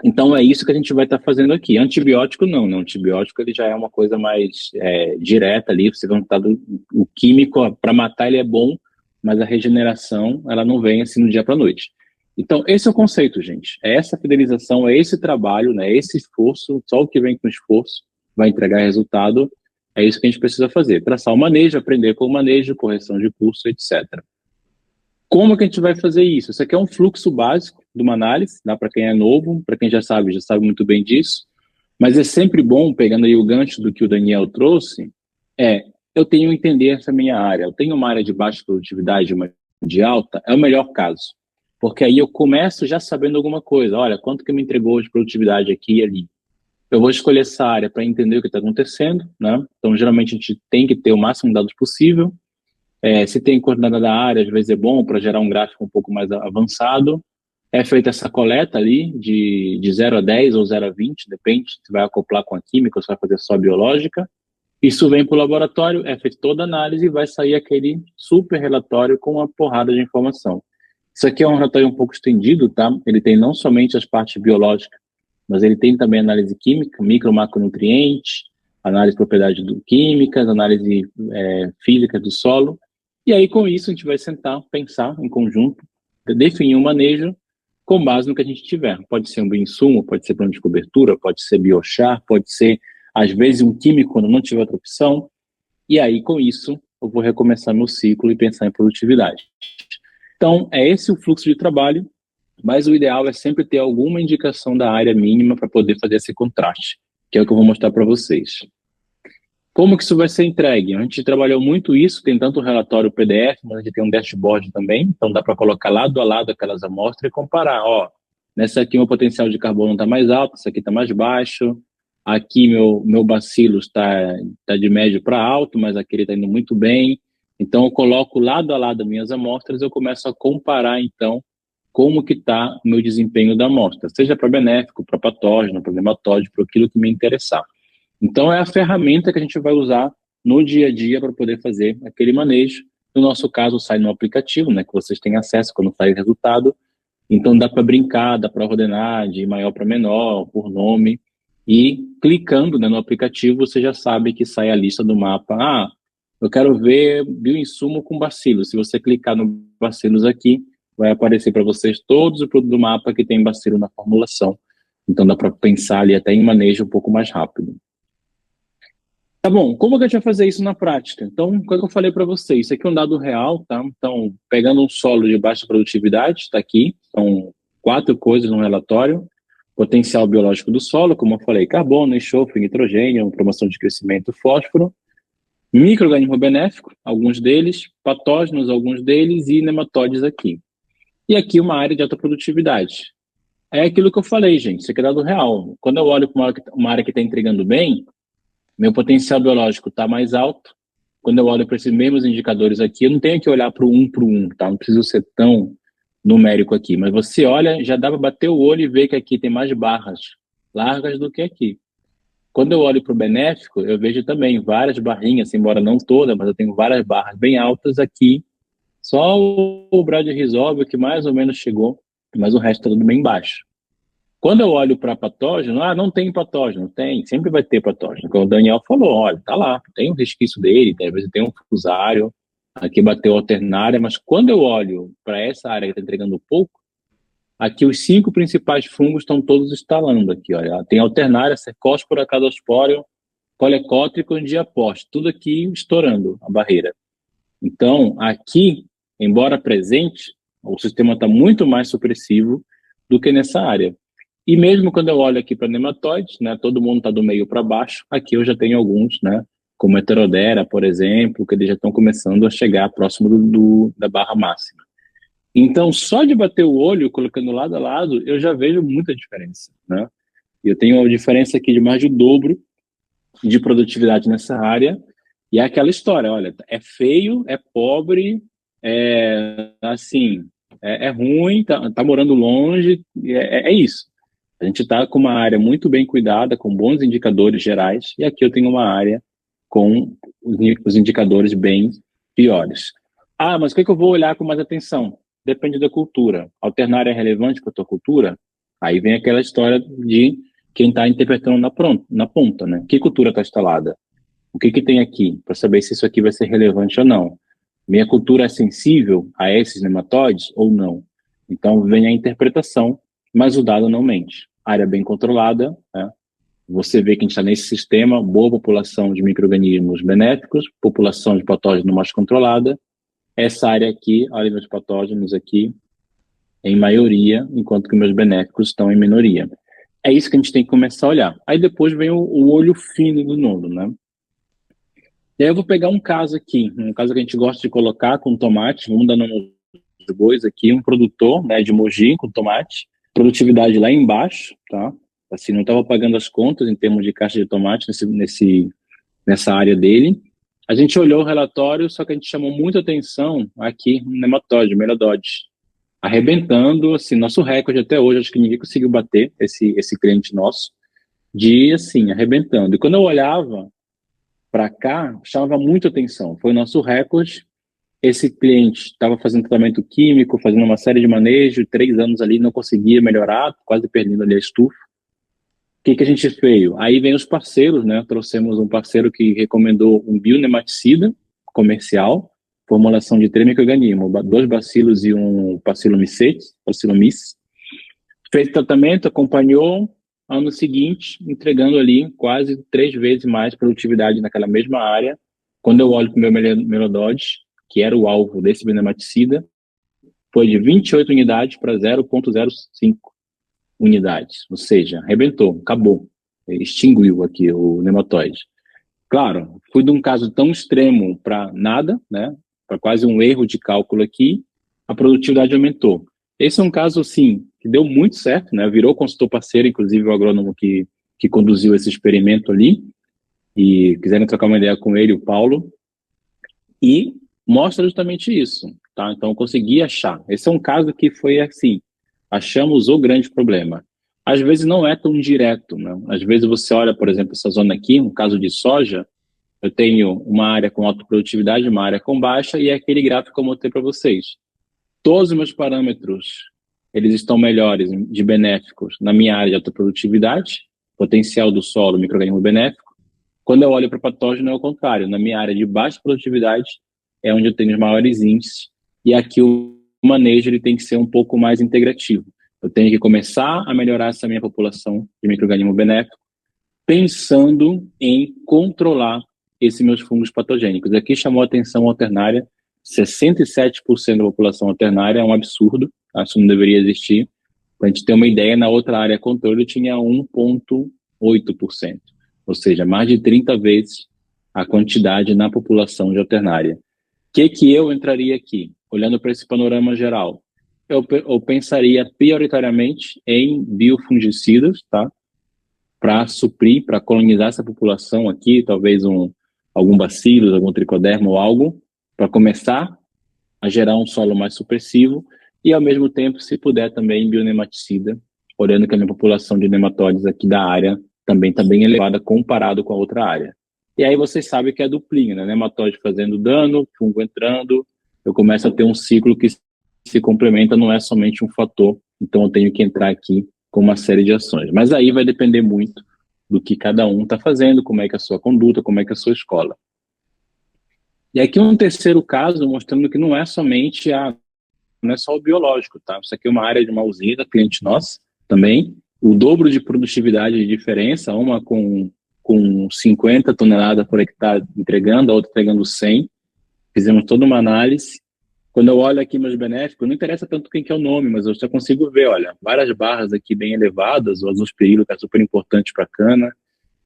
Então, é isso que a gente vai estar fazendo aqui. Antibiótico, não. Antibiótico, ele já é uma coisa mais direta ali, você vai estar o químico, para matar ele é bom, mas a regeneração, ela não vem assim do dia para a noite. Então, esse é o conceito, gente. É essa fidelização, é esse trabalho, né? Esse esforço, só o que vem com esforço vai entregar resultado. É isso que a gente precisa fazer. Traçar o manejo, aprender com o manejo, correção de curso, etc. Como que a gente vai fazer isso? Isso aqui é um fluxo básico de uma análise, dá para quem é novo, para quem já sabe muito bem disso. Mas é sempre bom, pegando aí o gancho do que o Daniel trouxe, eu tenho que entender essa minha área. Eu tenho uma área de baixa produtividade, uma de alta, é o melhor caso. Porque aí eu começo já sabendo alguma coisa. Olha, quanto que me entregou de produtividade aqui e ali. Eu vou escolher essa área para entender o que está acontecendo, né? Então, geralmente, a gente tem que ter o máximo de dados possível. Se tem coordenada da área, às vezes é bom para gerar um gráfico um pouco mais avançado. É feita essa coleta ali de 0 a 10 ou 0 a 20, depende se vai acoplar com a química ou se vai fazer só a biológica. Isso vem para o laboratório, é feita toda a análise e vai sair aquele super relatório com uma porrada de informação. Isso aqui é um relatório um pouco estendido, tá? Ele tem não somente as partes biológicas, mas ele tem também análise química, micro, macronutrientes, análise de propriedades químicas, análise física do solo. E aí, com isso, a gente vai sentar, pensar em conjunto, definir um manejo com base no que a gente tiver. Pode ser um bioinsumo, pode ser plano de cobertura, pode ser biochar, pode ser, às vezes, um químico quando não tiver outra opção. E aí, com isso, eu vou recomeçar meu ciclo e pensar em produtividade. Então, é esse o fluxo de trabalho, mas o ideal é sempre ter alguma indicação da área mínima para poder fazer esse contraste, que é o que eu vou mostrar para vocês. Como que isso vai ser entregue? A gente trabalhou muito isso, tem tanto o relatório PDF, mas a gente tem um dashboard também, então dá para colocar lado a lado aquelas amostras e comparar. Nessa aqui o meu potencial de carbono está mais alto, essa aqui está mais baixo, aqui meu bacillus está de médio para alto, mas aqui ele está indo muito bem. Então eu coloco lado a lado as minhas amostras e eu começo a comparar, então, como que está o meu desempenho da amostra, seja para benéfico, para patógeno, para nematóide, para aquilo que me interessar. Então, é a ferramenta que a gente vai usar no dia a dia para poder fazer aquele manejo. No nosso caso, sai no aplicativo, né, que vocês têm acesso quando sai o resultado. Então, dá para brincar, dá para ordenar de maior para menor, por nome. E clicando, né, no aplicativo, você já sabe que sai a lista do mapa. Eu quero ver bioinsumo com bacilos. Se você clicar no bacilos aqui, vai aparecer para vocês todos os produtos do mapa que tem bacilo na formulação. Então dá para pensar ali até em manejo um pouco mais rápido. Tá bom, como que a gente vai fazer isso na prática? Então, quando eu falei para vocês, isso aqui é um dado real, tá? Então, pegando um solo de baixa produtividade, está aqui, são 4 coisas no relatório: potencial biológico do solo, como eu falei, carbono, enxofre, nitrogênio, promoção de crescimento, fósforo, micro-organismo benéfico, alguns deles, patógenos, alguns deles, e nematóides aqui. E aqui uma área de alta produtividade. É aquilo que eu falei, gente, isso aqui é dado real. Quando eu olho para uma área que está entregando bem, meu potencial biológico está mais alto. Quando eu olho para esses mesmos indicadores aqui, eu não tenho que olhar para o um, tá? Não preciso ser tão numérico aqui, mas você olha, já dá para bater o olho e ver que aqui tem mais barras largas do que aqui. Quando eu olho para o benéfico, eu vejo também várias barrinhas, embora não todas, mas eu tenho várias barras bem altas aqui. Só o Brad Resolve que mais ou menos chegou, mas o resto está tudo bem baixo. Quando eu olho para patógeno, não tem patógeno, tem, sempre vai ter patógeno. Como o Daniel falou, olha, tá lá, tem um resquício dele, às vezes tem um fusário, aqui bateu alternária, mas quando eu olho para essa área que está entregando pouco, aqui os 5 principais fungos estão todos instalando aqui, olha, tem alternária, cercóspora, cadospóreo, colecótrico e diapósteo, tudo aqui estourando a barreira. Então, aqui, embora presente, o sistema está muito mais supressivo do que nessa área. E mesmo quando eu olho aqui para nematóides, né, todo mundo está do meio para baixo, aqui eu já tenho alguns, né, como Heterodera, por exemplo, que eles já estão começando a chegar próximo da barra máxima. Então, só de bater o olho, colocando lado a lado, eu já vejo muita diferença, né? Eu tenho uma diferença aqui de mais de dobro de produtividade nessa área, e é aquela história, olha, é feio, é pobre, é ruim, tá morando longe, é isso. A gente está com uma área muito bem cuidada, com bons indicadores gerais, e aqui eu tenho uma área com os indicadores bem piores. Mas o que eu vou olhar com mais atenção? Depende da cultura. Alternária é relevante para a tua cultura? Aí vem aquela história de quem está interpretando na ponta, né? Que cultura está instalada? O que tem aqui? Para saber se isso aqui vai ser relevante ou não. Minha cultura é sensível a esses nematóides ou não? Então vem a interpretação, mas o dado não mente. Área bem controlada, né? Você vê que a gente está nesse sistema, boa população de micro-organismos benéficos, população de patógenos mais controlada. Essa área aqui, olha meus patógenos aqui, em maioria, enquanto que meus benéficos estão em minoria. É isso que a gente tem que começar a olhar. Aí depois vem o olho fino do nodo, né? E aí eu vou pegar um caso aqui, um caso que a gente gosta de colocar com tomate, vamos dar nome aos bois aqui, um produtor, né, de Mogi com tomate, produtividade lá embaixo, tá? Assim, não estava pagando as contas em termos de caixa de tomate nessa área dele. A gente olhou o relatório, só que a gente chamou muita atenção aqui no nematóide, Melodode, arrebentando, assim, nosso recorde até hoje, acho que ninguém conseguiu bater esse cliente nosso, de, assim, arrebentando. E quando eu olhava para cá, chamava muita atenção, foi o nosso recorde. Esse cliente estava fazendo tratamento químico, fazendo uma série de manejo, 3 anos ali, não conseguia melhorar, quase perdendo ali a estufa. O que a gente fez? Aí vem os parceiros, né? Trouxemos um parceiro que recomendou um bionematicida comercial, formulação de 3 micro-organismos, 2 bacilos e um Bacillomycetes, Bacillomyces. Fez tratamento, acompanhou, ano seguinte, entregando ali quase 3 vezes mais produtividade naquela mesma área. Quando eu olho para o meu Melodode, que era o alvo desse bionematicida, foi de 28 unidades para 0,05 unidades, ou seja, arrebentou, acabou, extinguiu aqui o nematóide. Claro, fui de um caso tão extremo para nada, né, para quase um erro de cálculo aqui, a produtividade aumentou. Esse é um caso, sim, que deu muito certo, né, virou consultor parceiro, inclusive o agrônomo que conduziu esse experimento ali, e quiserem trocar uma ideia com ele, o Paulo, e mostra justamente isso, tá? Então eu consegui achar. Esse é um caso que foi assim, achamos o grande problema. Às vezes não é tão direto, né? Às vezes você olha, por exemplo, essa zona aqui, um caso de soja, eu tenho uma área com alta produtividade, uma área com baixa, e é aquele gráfico que eu mostrei para vocês. Todos os meus parâmetros, eles estão melhores de benéficos na minha área de alta produtividade, potencial do solo, micro-organismo benéfico. Quando eu olho para patógeno, é o contrário. Na minha área de baixa produtividade, é onde eu tenho os maiores índices, e aqui o manejo ele tem que ser um pouco mais integrativo. Eu tenho que começar a melhorar essa minha população de micro-organismo benéfico, pensando em controlar esses meus fungos patogênicos. Aqui chamou a atenção a alternária, 67% da população alternária, é um absurdo, isso não deveria existir. Para a gente ter uma ideia, na outra área controle tinha 1,8%, ou seja, mais de 30 vezes a quantidade na população de alternária. O que eu entraria aqui? Olhando para esse panorama geral, eu pensaria prioritariamente em biofungicidas, tá? Para suprir, para colonizar essa população aqui, talvez algum bacillus, algum tricoderma ou algo, para começar a gerar um solo mais supressivo e, ao mesmo tempo, se puder também bionematicida, olhando que a minha população de nematóides aqui da área também está bem elevada comparado com a outra área. E aí vocês sabem que é duplinha, né? Nematóide fazendo dano, fungo entrando, eu começo a ter um ciclo que se complementa, não é somente um fator, então eu tenho que entrar aqui com uma série de ações. Mas aí vai depender muito do que cada um está fazendo, como é que é a sua conduta, como é que é a sua escola. E aqui um terceiro caso, mostrando que não é somente não é só o biológico, tá? Isso aqui é uma área de uma usina, cliente nossa também, o dobro de produtividade de diferença, uma com 50 toneladas por hectare entregando, a outra entregando 100. Fizemos toda uma análise. Quando eu olho aqui meus benéficos, não interessa tanto quem que é o nome, mas eu já consigo ver, olha, várias barras aqui bem elevadas, o azospirilo, que é super importante para a cana,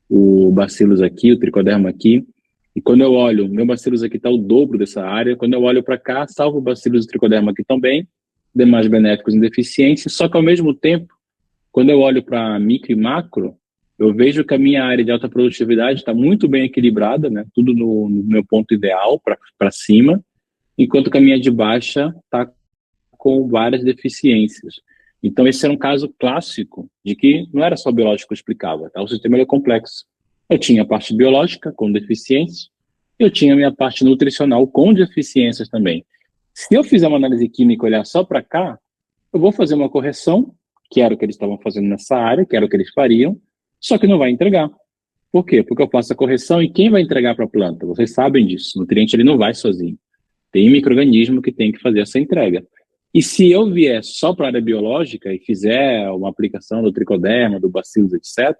o bacillus aqui, o tricoderma aqui. E quando eu olho, meu bacillus aqui está o dobro dessa área, quando eu olho para cá, salvo o bacillus e o tricoderma aqui também, demais benéficos em deficiência, só que ao mesmo tempo, quando eu olho para micro e macro, eu vejo que a minha área de alta produtividade está muito bem equilibrada, né? Tudo no meu ponto ideal para cima, enquanto que a minha de baixa está com várias deficiências. Então, esse era um caso clássico de que não era só biológico que eu explicava, tá? O sistema é complexo. Eu tinha a parte biológica com deficiências, eu tinha a minha parte nutricional com deficiências também. Se eu fizer uma análise química e olhar só para cá, eu vou fazer uma correção, que era o que eles estavam fazendo nessa área, que era o que eles fariam, só que não vai entregar. Por quê? Porque eu faço a correção e quem vai entregar para a planta? Vocês sabem disso, o nutriente ele não vai sozinho. Tem micro-organismo que tem que fazer essa entrega. E se eu vier só para a área biológica e fizer uma aplicação do tricoderma, do bacillus, etc.,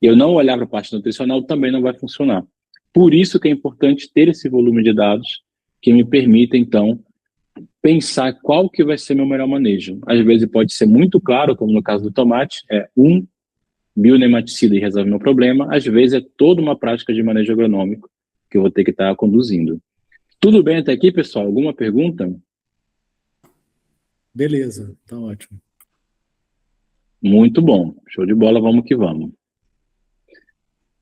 eu não olhar para a parte nutricional, também não vai funcionar. Por isso que é importante ter esse volume de dados que me permita, então, pensar qual que vai ser meu melhor manejo. Às vezes pode ser muito claro, como no caso do tomate, bionematicida e resolve meu problema. Às vezes é toda uma prática de manejo agronômico que eu vou ter que estar conduzindo. Tudo bem até aqui, pessoal? Alguma pergunta? Beleza, tá ótimo. Muito bom. Show de bola, vamos que vamos.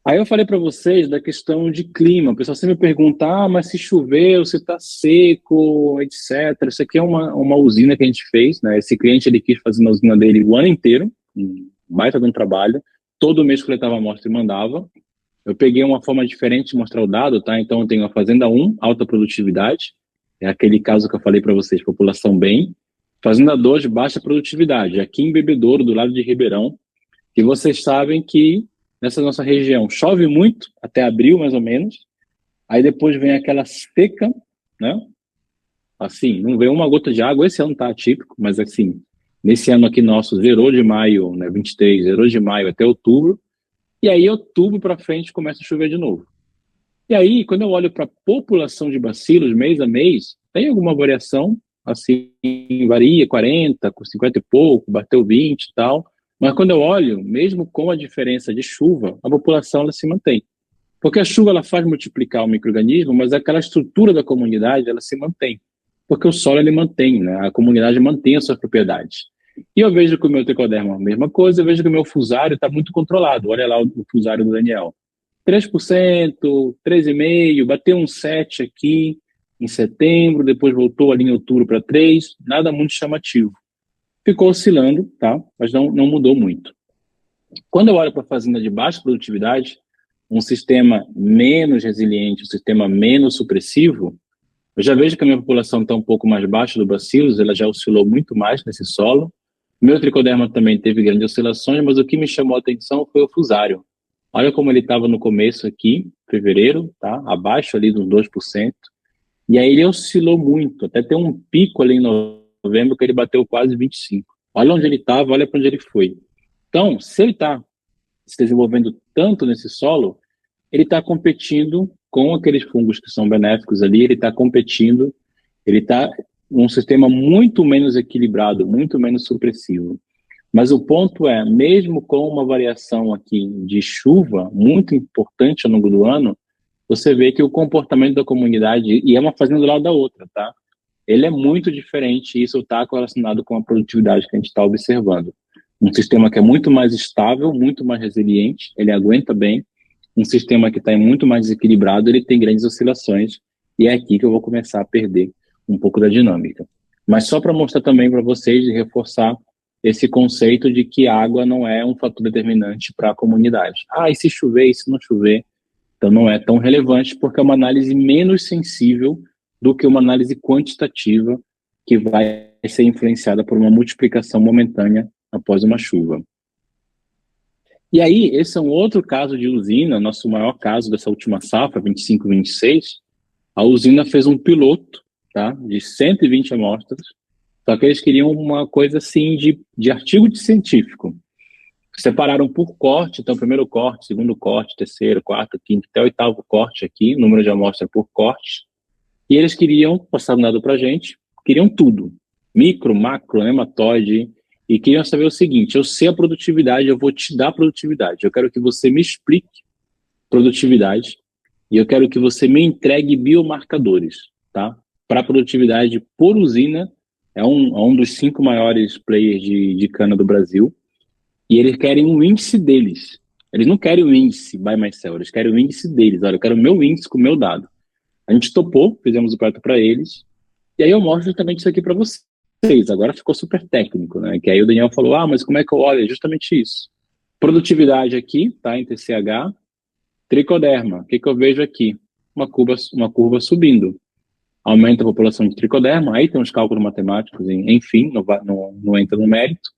Aí eu falei para vocês da questão de clima. O pessoal sempre pergunta, mas se choveu, se está seco, etc. Isso aqui é uma usina que a gente fez, né? Esse cliente, ele quis fazer na usina dele o ano inteiro, um baita de um trabalho. Todo mês coletava a amostra e mandava. Eu peguei uma forma diferente de mostrar o dado, tá? Então eu tenho a Fazenda 1, alta produtividade. É aquele caso que eu falei para vocês, população bem. Fazenda 2, baixa produtividade. Aqui em Bebedouro, do lado de Ribeirão. E vocês sabem que nessa nossa região chove muito, até abril mais ou menos, aí depois vem aquela seca, né? Assim, não vem uma gota de água, esse ano tá atípico, mas assim, nesse ano aqui nosso, zerou de maio, né, 23, zerou de maio até outubro, e aí outubro para frente começa a chover de novo. E aí, quando eu olho para a população de bacilos, mês a mês, tem alguma variação, assim, varia 40, com 50 e pouco, bateu 20 e tal, mas quando eu olho, mesmo com a diferença de chuva, a população ela se mantém. Porque a chuva ela faz multiplicar o micro-organismo, mas aquela estrutura da comunidade ela se mantém. Porque o solo ele mantém, né? A comunidade mantém as suas propriedades. E eu vejo que o meu tricoderma é a mesma coisa, eu vejo que o meu fusário está muito controlado. Olha lá o fusário do Daniel. 3%, 3,5%, bateu um 7% aqui em setembro, depois voltou ali em outubro para 3%, nada muito chamativo. Ficou oscilando, tá? Mas não mudou muito. Quando eu olho para a fazenda de baixa produtividade, um sistema menos resiliente, um sistema menos supressivo, eu já vejo que a minha população está um pouco mais baixa do bacillus, ela já oscilou muito mais nesse solo. Meu tricoderma também teve grandes oscilações, mas o que me chamou a atenção foi o fusário. Olha como ele estava no começo aqui, fevereiro, tá? Abaixo ali dos 2%. E aí ele oscilou muito, até tem um pico ali em novembro que ele bateu quase 25%. Olha onde ele estava, olha para onde ele foi. Então, se ele está se desenvolvendo tanto nesse solo, ele está competindo com aqueles fungos que são benéficos ali, ele está competindo, ele está num sistema muito menos equilibrado, muito menos supressivo. Mas o ponto é, mesmo com uma variação aqui de chuva muito importante ao longo do ano, você vê que o comportamento da comunidade, e é uma fazenda do lado da outra, tá? Ele é muito diferente e isso está correlacionado com a produtividade que a gente está observando. Um sistema que é muito mais estável, muito mais resiliente, ele aguenta bem. Um sistema que está muito mais desequilibrado, ele tem grandes oscilações, e é aqui que eu vou começar a perder um pouco da dinâmica. Mas só para mostrar também para vocês e reforçar esse conceito de que água não é um fator determinante para a comunidade. E se chover, e se não chover? Então não é tão relevante, porque é uma análise menos sensível do que uma análise quantitativa que vai ser influenciada por uma multiplicação momentânea após uma chuva. E aí, esse é um outro caso de usina, nosso maior caso dessa última safra, 25-26. A usina fez um piloto, tá, de 120 amostras, só que eles queriam uma coisa assim de artigo de científico. Separaram por corte, então primeiro corte, segundo corte, terceiro, quarto, quinto, até oitavo corte aqui, número de amostra por corte. E eles queriam, passaram dado para a gente, queriam tudo, micro, macro, nematóide, e queriam saber o seguinte: eu sei a produtividade, eu vou te dar produtividade, eu quero que você me explique produtividade, e eu quero que você me entregue biomarcadores, tá? Para produtividade por usina, é um dos 5 maiores players de cana do Brasil, e eles querem um índice deles. Eles não querem o índice by myself, eles querem o índice deles. Olha, eu quero o meu índice com o meu dado. A gente topou, fizemos o projeto para eles, e aí eu mostro justamente isso aqui para vocês. Agora ficou super técnico, né? Que aí o Daniel falou, mas como é que eu olho? É justamente isso. Produtividade aqui, tá? Em TCH. Tricoderma, o que eu vejo aqui? Uma curva subindo. Aumenta a população de tricoderma, aí tem uns cálculos matemáticos, enfim, não entra no mérito.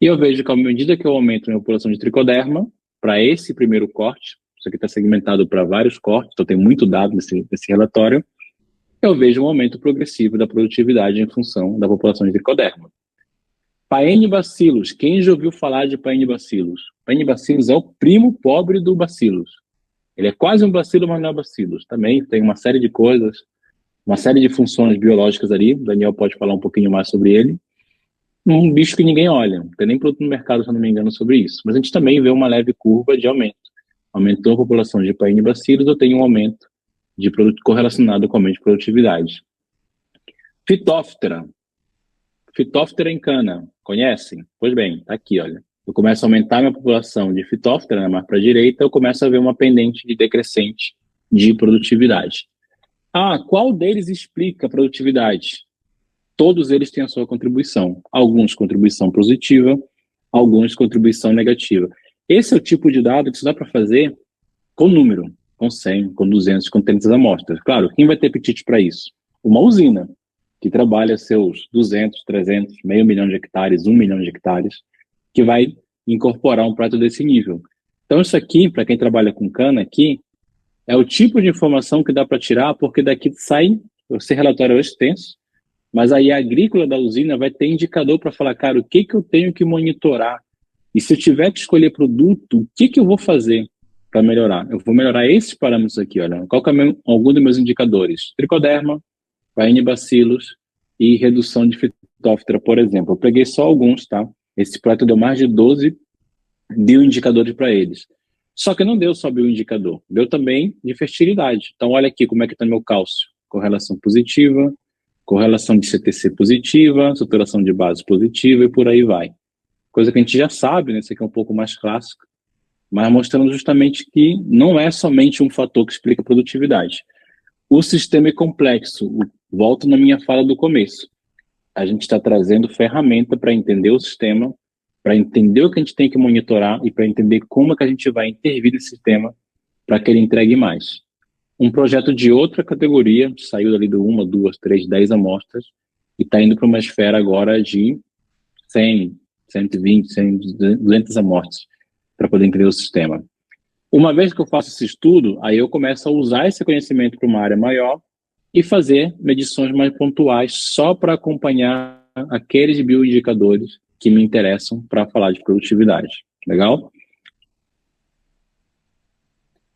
E eu vejo que à medida que eu aumento a minha população de tricoderma, para esse primeiro corte, isso aqui está segmentado para vários cortes, então tem muito dado nesse relatório, eu vejo um aumento progressivo da produtividade em função da população de tricoderma. Paenibacillus, quem já ouviu falar de Paenibacillus? Paenibacillus é o primo pobre do bacillus. Ele é quase um bacilo, mas não é bacillus. Também tem uma série de coisas, uma série de funções biológicas ali, o Daniel pode falar um pouquinho mais sobre ele. Um bicho que ninguém olha, não tem nem produto no mercado, se eu não me engano, sobre isso. Mas a gente também vê uma leve curva de aumento. Aumentou a população de Paenibacillus, eu tenho um aumento de correlacionado com o aumento de produtividade. Phytophthora. Phytophthora em cana, conhecem? Pois bem, tá aqui, olha. Eu começo a aumentar a minha população de Phytophthora, né, mais para a direita, eu começo a ver uma pendente de decrescente de produtividade. Qual deles explica a produtividade? Todos eles têm a sua contribuição. Alguns contribuição positiva, alguns contribuição negativa. Esse é o tipo de dado que você dá para fazer com número, com 100, com 200, com 300 amostras. Claro, quem vai ter apetite para isso? Uma usina, que trabalha seus 200, 300, meio milhão de hectares, 1 milhão de hectares, que vai incorporar um prato desse nível. Então isso aqui, para quem trabalha com cana aqui, é o tipo de informação que dá para tirar, porque daqui sai, esse relatório é extenso, mas aí a agrícola da usina vai ter indicador para falar, cara, o que eu tenho que monitorar? E se eu tiver que escolher produto, o que eu vou fazer para melhorar? Eu vou melhorar esses parâmetros aqui, olha. Qual que é algum dos meus indicadores? Tricoderma, Paenibacillus e redução de Phytophthora, por exemplo. Eu peguei só alguns, tá? Esse projeto deu mais de 12 bioindicadores para eles. Só que não deu só bioindicador, deu também de fertilidade. Então olha aqui como é que está meu cálcio. Correlação positiva, correlação de CTC positiva, saturação de base positiva e por aí vai. Coisa que a gente já sabe, né? Esse aqui é um pouco mais clássico, mas mostrando justamente que não é somente um fator que explica a produtividade. O sistema é complexo. Volto na minha fala do começo. A gente está trazendo ferramenta para entender o sistema, para entender o que a gente tem que monitorar e para entender como é que a gente vai intervir nesse sistema para que ele entregue mais. Um projeto de outra categoria, saiu dali do 1, 2, 3, 10 amostras e está indo para uma esfera agora de 100, 120, 100, 200 amostras para poder entender o sistema. Uma vez que eu faço esse estudo, aí eu começo a usar esse conhecimento para uma área maior e fazer medições mais pontuais só para acompanhar aqueles bioindicadores que me interessam para falar de produtividade. Legal?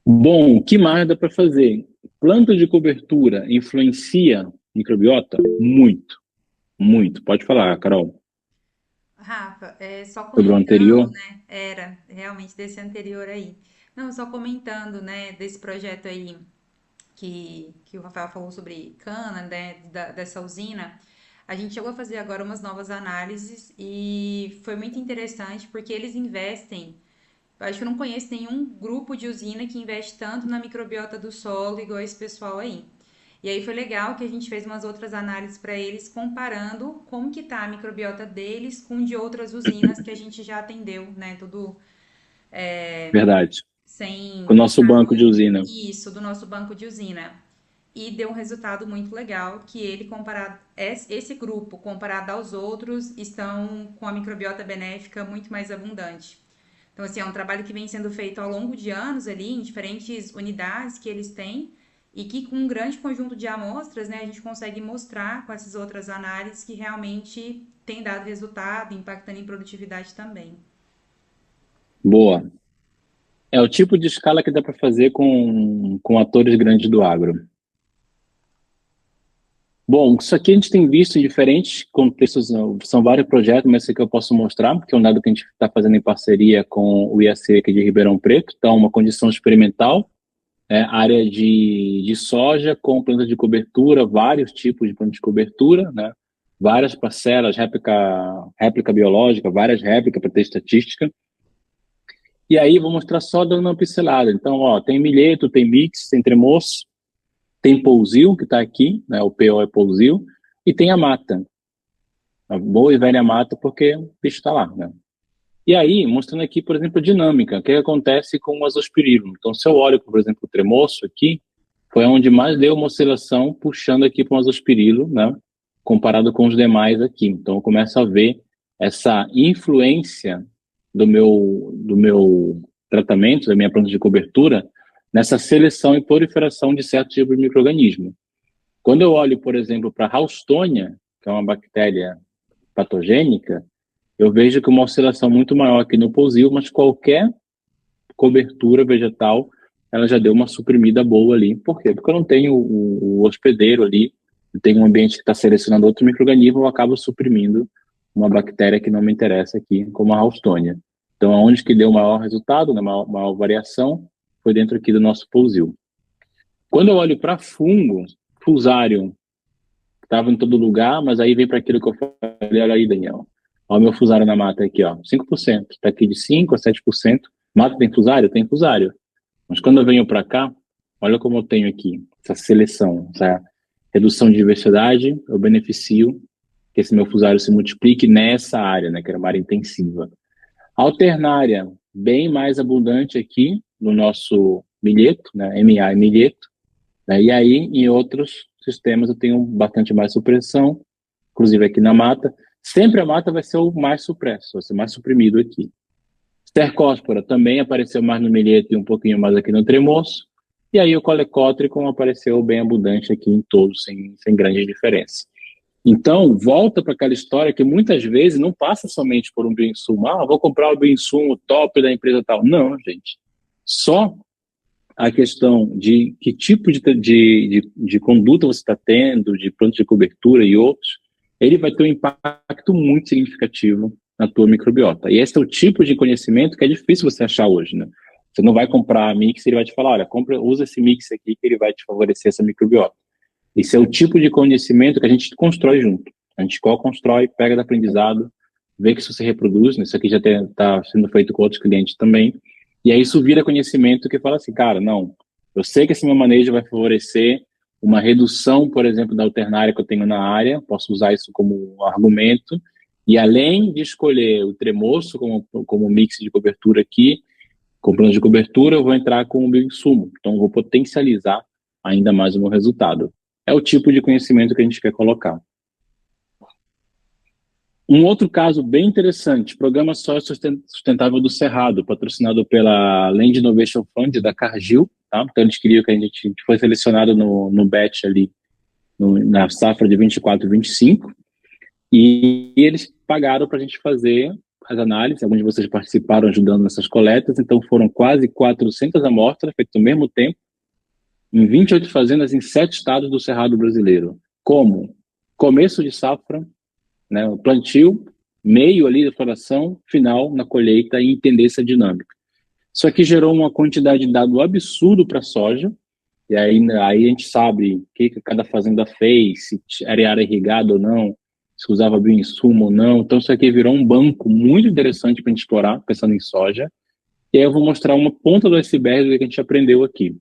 Bom, o que mais dá para fazer? Planta de cobertura influencia microbiota? Muito, muito. Pode falar, Carol. Rafa, só Sobre o comentando, anterior? né? Era realmente desse anterior aí. Não, só comentando, né, desse projeto aí que o Rafael falou sobre cana, né, dessa usina. A gente chegou a fazer agora umas novas análises e foi muito interessante porque eles investem. Eu acho que eu não conheço nenhum grupo de usina que investe tanto na microbiota do solo igual esse pessoal aí. E aí foi legal que a gente fez umas outras análises para eles comparando como que tá a microbiota deles com de outras usinas que a gente já atendeu, né? Tudo Verdade. sem O nosso passar banco por de usina. isso do nosso banco de usina. E deu um resultado muito legal que ele comparado esse grupo comparado aos outros estão com a microbiota benéfica muito mais abundante. Então, assim, é um trabalho que vem sendo feito ao longo de anos ali, em diferentes unidades que eles têm, e que com um grande conjunto de amostras, né, a gente consegue mostrar com essas outras análises que realmente tem dado resultado, impactando em produtividade também. Boa. É o tipo de escala que dá para fazer com atores grandes do agro. Bom, isso aqui a gente tem visto em diferentes contextos, são vários projetos, mas esse aqui eu posso mostrar, porque é um dado que a gente está fazendo em parceria com o IAC aqui de Ribeirão Preto. Então, uma condição experimental, área de soja com planta de cobertura, vários tipos de planta de cobertura, né? Várias parcelas, réplica biológica, várias réplicas para ter estatística. E aí, vou mostrar só dando uma pincelada. Então, ó, tem milheto, tem mix, tem tremoço, tem pousio, que está aqui, né? O PO é pousio, e tem a mata. A boa e velha mata, porque o bicho está lá, né? E aí, mostrando aqui, por exemplo, a dinâmica, o que acontece com o azospirilo. Então, se eu olho, por exemplo, o tremoço aqui, foi onde mais deu uma oscilação, puxando aqui para o azospirilo, né? Comparado com os demais aqui. Então, eu começo a ver essa influência do meu tratamento, da minha planta de cobertura, nessa seleção e proliferação de certo tipo de micro-organismo. Quando eu olho, por exemplo, para a Haustonia, que é uma bactéria patogênica, eu vejo que uma oscilação muito maior aqui no pousio, mas qualquer cobertura vegetal, ela já deu uma suprimida boa ali. Por quê? Porque eu não tenho o hospedeiro ali, eu tenho um ambiente que está selecionando outro micro-organismo, eu acabo suprimindo uma bactéria que não me interessa aqui, como a Haustonia. Então, aonde que deu maior resultado, né, maior variação, foi dentro aqui do nosso pousio. Quando eu olho para fungo, Fusarium, estava em todo lugar, mas aí vem para aquilo que eu falei, olha aí, Daniel. Olha o meu fusário na mata aqui, ó, 5%. Está aqui de 5% a 7%. Mata tem fusário? Tem fusário. Mas quando eu venho para cá, olha como eu tenho aqui essa seleção, essa redução de diversidade, eu beneficio que esse meu fusário se multiplique nessa área, né, que era uma área intensiva. Alternária, bem mais abundante aqui no nosso milheto, né, MA e milheto, né, e aí em outros sistemas eu tenho bastante mais supressão, inclusive aqui na mata. Sempre a mata vai ser o mais supresso, vai ser mais suprimido aqui. Stercóspora também apareceu mais no milheto e um pouquinho mais aqui no tremoço. E aí o colecótrico apareceu bem abundante aqui em todos, sem grande diferença. Então, volta para aquela história que muitas vezes não passa somente por um bioinsumo. Ah, vou comprar o bioinsumo top da empresa tal. Não, gente. Só a questão de que tipo de conduta você está tendo, de planta de cobertura e outros, ele vai ter um impacto muito significativo na tua microbiota. E esse é o tipo de conhecimento que é difícil você achar hoje, né? Você não vai comprar mix e ele vai te falar, olha, usa esse mix aqui que ele vai te favorecer essa microbiota. Esse é o tipo de conhecimento que a gente constrói junto. A gente constrói, pega do aprendizado, vê que isso se reproduz, né? Isso aqui já está sendo feito com outros clientes também. E aí isso vira conhecimento que fala assim, cara, não, eu sei que esse meu manejo vai favorecer uma redução, por exemplo, da alternária que eu tenho na área, posso usar isso como argumento, e além de escolher o tremoço como mix de cobertura aqui, com plano de cobertura, eu vou entrar com o bioinsumo. Então, eu vou potencializar ainda mais o meu resultado. É o tipo de conhecimento que a gente quer colocar. Um outro caso bem interessante, Programa Soja Sustentável do Cerrado, patrocinado pela Land Innovation Fund da Cargill, tá? Então eles queriam que a gente foi selecionado no batch ali, na safra de 24 e 25, E eles pagaram para a gente fazer as análises, alguns de vocês participaram ajudando nessas coletas, então foram quase 400 amostras feitas ao mesmo tempo, em 28 fazendas em 7 estados do Cerrado brasileiro. Como? Começo de safra, né, o plantio, meio ali da floração, final na colheita e entender essa dinâmica. Isso aqui gerou uma quantidade de dado absurdo para a soja, e aí a gente sabe o que cada fazenda fez, se era área irrigada ou não, se usava bioinsumo ou não. Então isso aqui virou um banco muito interessante para a gente explorar, pensando em soja. E aí eu vou mostrar uma ponta do iceberg do que a gente aprendeu aqui.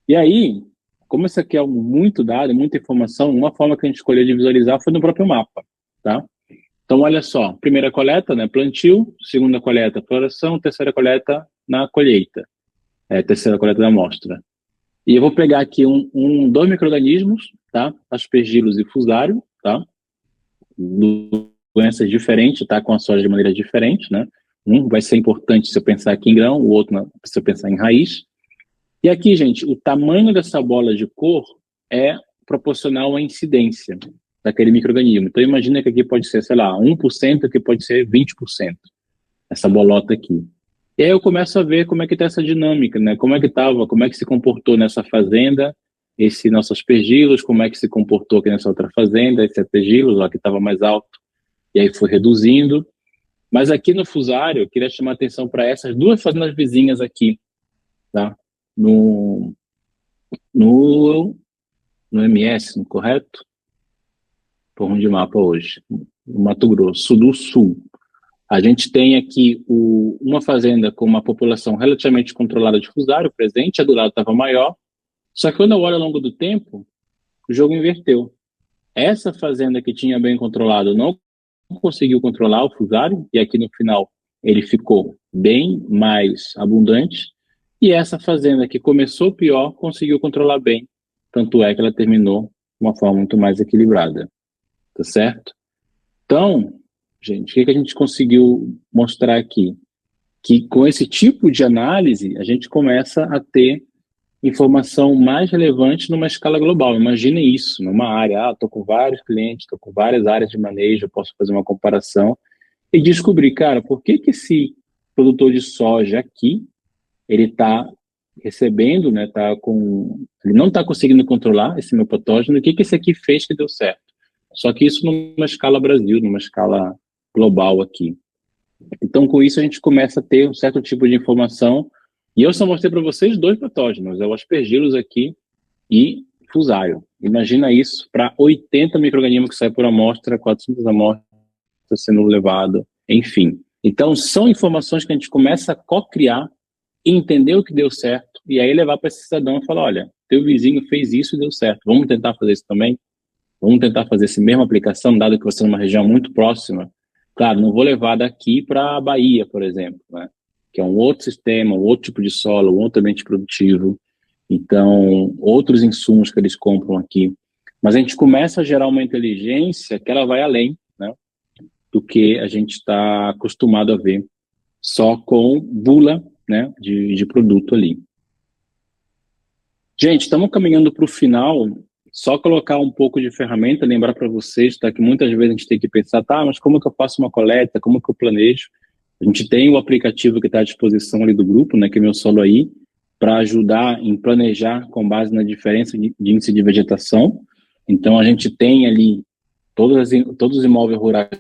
E aí, como isso aqui é muito dado, muita informação, uma forma que a gente escolheu de visualizar foi no próprio mapa, tá? Então, olha só, primeira coleta, né, plantio, segunda coleta, floração, terceira coleta na colheita, terceira coleta da amostra. E eu vou pegar aqui dois micro-organismos, tá? Aspergillus e Fusarium, tá? Doenças diferentes, tá? Com a soja de maneira diferente, né? Um vai ser importante se eu pensar aqui em grão, o outro se eu pensar em raiz. E aqui, gente, o tamanho dessa bola de cor é proporcional à incidência daquele micro-organismo. Então, imagina que aqui pode ser, sei lá, 1%, que pode ser 20%, essa bolota aqui. E aí eu começo a ver como é que está essa dinâmica, né? Como é que estava, como é que se comportou nessa fazenda, esse nosso aspergillus, como é que se comportou aqui nessa outra fazenda, esse aspergillus, ó, que estava mais alto, e aí foi reduzindo. Mas aqui no Fusário, eu queria chamar a atenção para essas duas fazendas vizinhas aqui, tá? No MS, no correto? Estou ruim de mapa hoje. No Mato Grosso do Sul. A gente tem aqui uma fazenda com uma população relativamente controlada de Fusário presente, a do lado estava maior, só que quando eu olho ao longo do tempo, o jogo inverteu. Essa fazenda que tinha bem controlado não conseguiu controlar o Fusário, e aqui no final ele ficou bem mais abundante, e essa fazenda que começou pior conseguiu controlar bem, tanto é que ela terminou de uma forma muito mais equilibrada, tá certo? Então, gente, o que a gente conseguiu mostrar aqui? Que com esse tipo de análise, a gente começa a ter informação mais relevante numa escala global. Imaginem isso, numa área, estou com vários clientes, estou com várias áreas de manejo, eu posso fazer uma comparação e descobrir, cara, por que esse produtor de soja aqui, ele está recebendo, né, ele não está conseguindo controlar esse meu patógeno, o que esse aqui fez que deu certo? Só que isso numa escala Brasil, numa escala global aqui. Então, com isso, a gente começa a ter um certo tipo de informação. E eu só mostrei para vocês 2 patógenos, é o Aspergillus aqui e Fusarium. Imagina isso para 80 micro-organismos que saem por amostra, 400 amostras sendo levado, enfim. Então, são informações que a gente começa a co-criar, entender o que deu certo, e aí levar para esse cidadão e falar, olha, teu vizinho fez isso e deu certo, vamos tentar fazer isso também? Vamos tentar fazer essa mesma aplicação, dado que você é numa região muito próxima. Claro, não vou levar daqui para a Bahia, por exemplo, né? Que é um outro sistema, um outro tipo de solo, um outro ambiente produtivo. Então, outros insumos que eles compram aqui. Mas a gente começa a gerar uma inteligência que ela vai além, né, do que a gente está acostumado a ver só com bula, né, de produto ali. Gente, estamos caminhando para o final. Só colocar um pouco de ferramenta, lembrar para vocês, tá, que muitas vezes a gente tem que pensar, tá, mas como que eu faço uma coleta, como que eu planejo? A gente tem o aplicativo que está à disposição ali do grupo, né, que é Meu Solo Aí, para ajudar em planejar com base na diferença de índice de vegetação. Então, a gente tem ali todos os imóveis rurais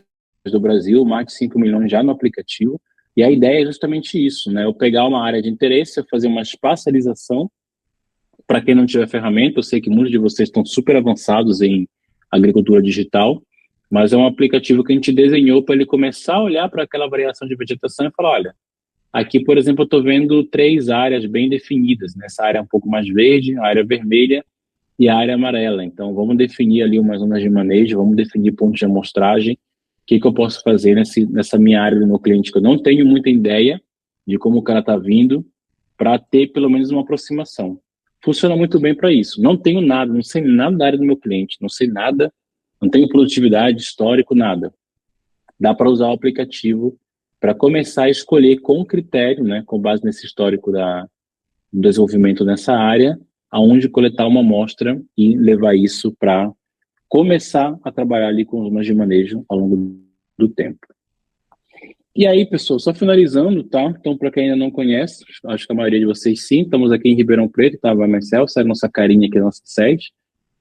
do Brasil, mais de 5 milhões já no aplicativo, e a ideia é justamente isso, né, eu pegar uma área de interesse, fazer uma espacialização. Para quem não tiver ferramenta, eu sei que muitos de vocês estão super avançados em agricultura digital, mas é um aplicativo que a gente desenhou para ele começar a olhar para aquela variação de vegetação e falar, olha, aqui, por exemplo, eu estou vendo 3 áreas bem definidas, né? Essa área é um pouco mais verde, a área vermelha e a área amarela. Então, vamos definir ali umas zonas de manejo, vamos definir pontos de amostragem, o que eu posso fazer nessa minha área do meu cliente, que eu não tenho muita ideia de como o cara está vindo, para ter pelo menos uma aproximação. Funciona muito bem para isso. Não tenho nada, não sei nada da área do meu cliente, não sei nada, não tenho produtividade, histórico, nada. Dá para usar o aplicativo para começar a escolher com critério, né, com base nesse histórico do desenvolvimento nessa área, aonde coletar uma amostra e levar isso para começar a trabalhar ali com os zonas de manejo ao longo do tempo. E aí, pessoal, só finalizando, tá? Então, para quem ainda não conhece, acho que a maioria de vocês sim, estamos aqui em Ribeirão Preto, tá? Vai Marcel, sai nossa carinha aqui da nossa sede,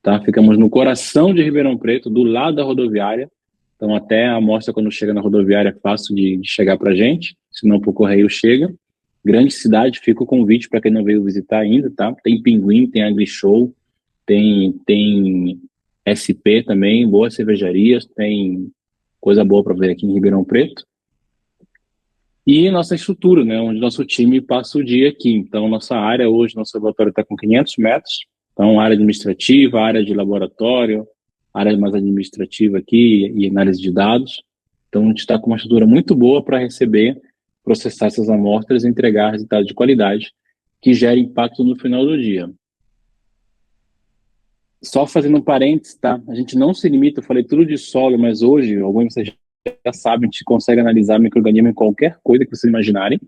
tá? Ficamos no coração de Ribeirão Preto, do lado da rodoviária. Então, até a amostra, quando chega na rodoviária, é fácil de chegar para a gente, se não, por correio chega. Grande cidade, fica o convite para quem não veio visitar ainda, tá? Tem Pinguim, tem AgriShow, tem SP também, boas cervejarias, tem coisa boa para ver aqui em Ribeirão Preto. E nossa estrutura, né, onde nosso time passa o dia aqui. Então, nossa área hoje, nosso laboratório está com 500 metros. Então, área administrativa, área de laboratório, área mais administrativa aqui e análise de dados. Então, a gente está com uma estrutura muito boa para receber, processar essas amostras e entregar resultados de qualidade que gerem impacto no final do dia. Só fazendo um parênteses, tá? A gente não se limita, eu falei tudo de solo, mas hoje, alguns de vocês já sabem, a gente consegue analisar micro-organismo em qualquer coisa que vocês imaginarem.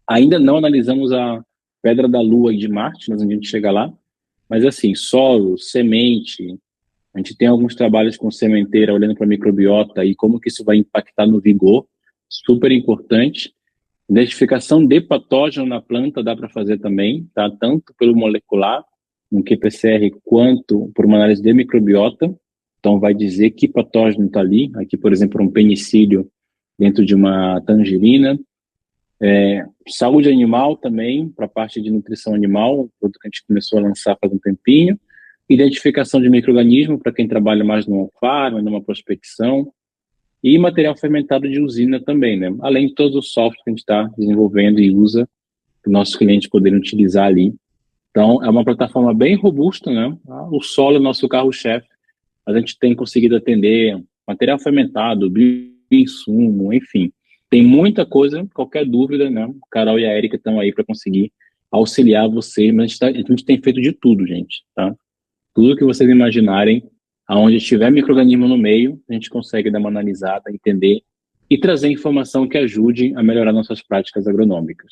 Ainda não analisamos a pedra da Lua e de Marte, mas a gente chega lá. Mas assim, solo, semente, a gente tem alguns trabalhos com sementeira, olhando para a microbiota e como que isso vai impactar no vigor, super importante. Identificação de patógeno na planta dá para fazer também, tá? Tanto pelo molecular, no qPCR, quanto por uma análise de microbiota. Então, vai dizer que patógeno está ali. Aqui, por exemplo, um penicílio dentro de uma tangerina. Saúde animal também, para a parte de nutrição animal, um produto que a gente começou a lançar faz um tempinho. Identificação de micro-organismo, para quem trabalha mais no farm, numa prospecção. E material fermentado de usina também, né? Além de todo o software que a gente está desenvolvendo e usa para os nossos clientes poderem utilizar ali. Então, é uma plataforma bem robusta, né? O solo é o nosso carro-chefe. A gente tem conseguido atender material fermentado, bioinsumo, enfim. Tem muita coisa, qualquer dúvida, né? O Carol e a Erika estão aí para conseguir auxiliar vocês, mas a gente tem feito de tudo, gente, tá? Tudo que vocês imaginarem, aonde tiver micro-organismo no meio, a gente consegue dar uma analisada, entender e trazer informação que ajude a melhorar nossas práticas agronômicas.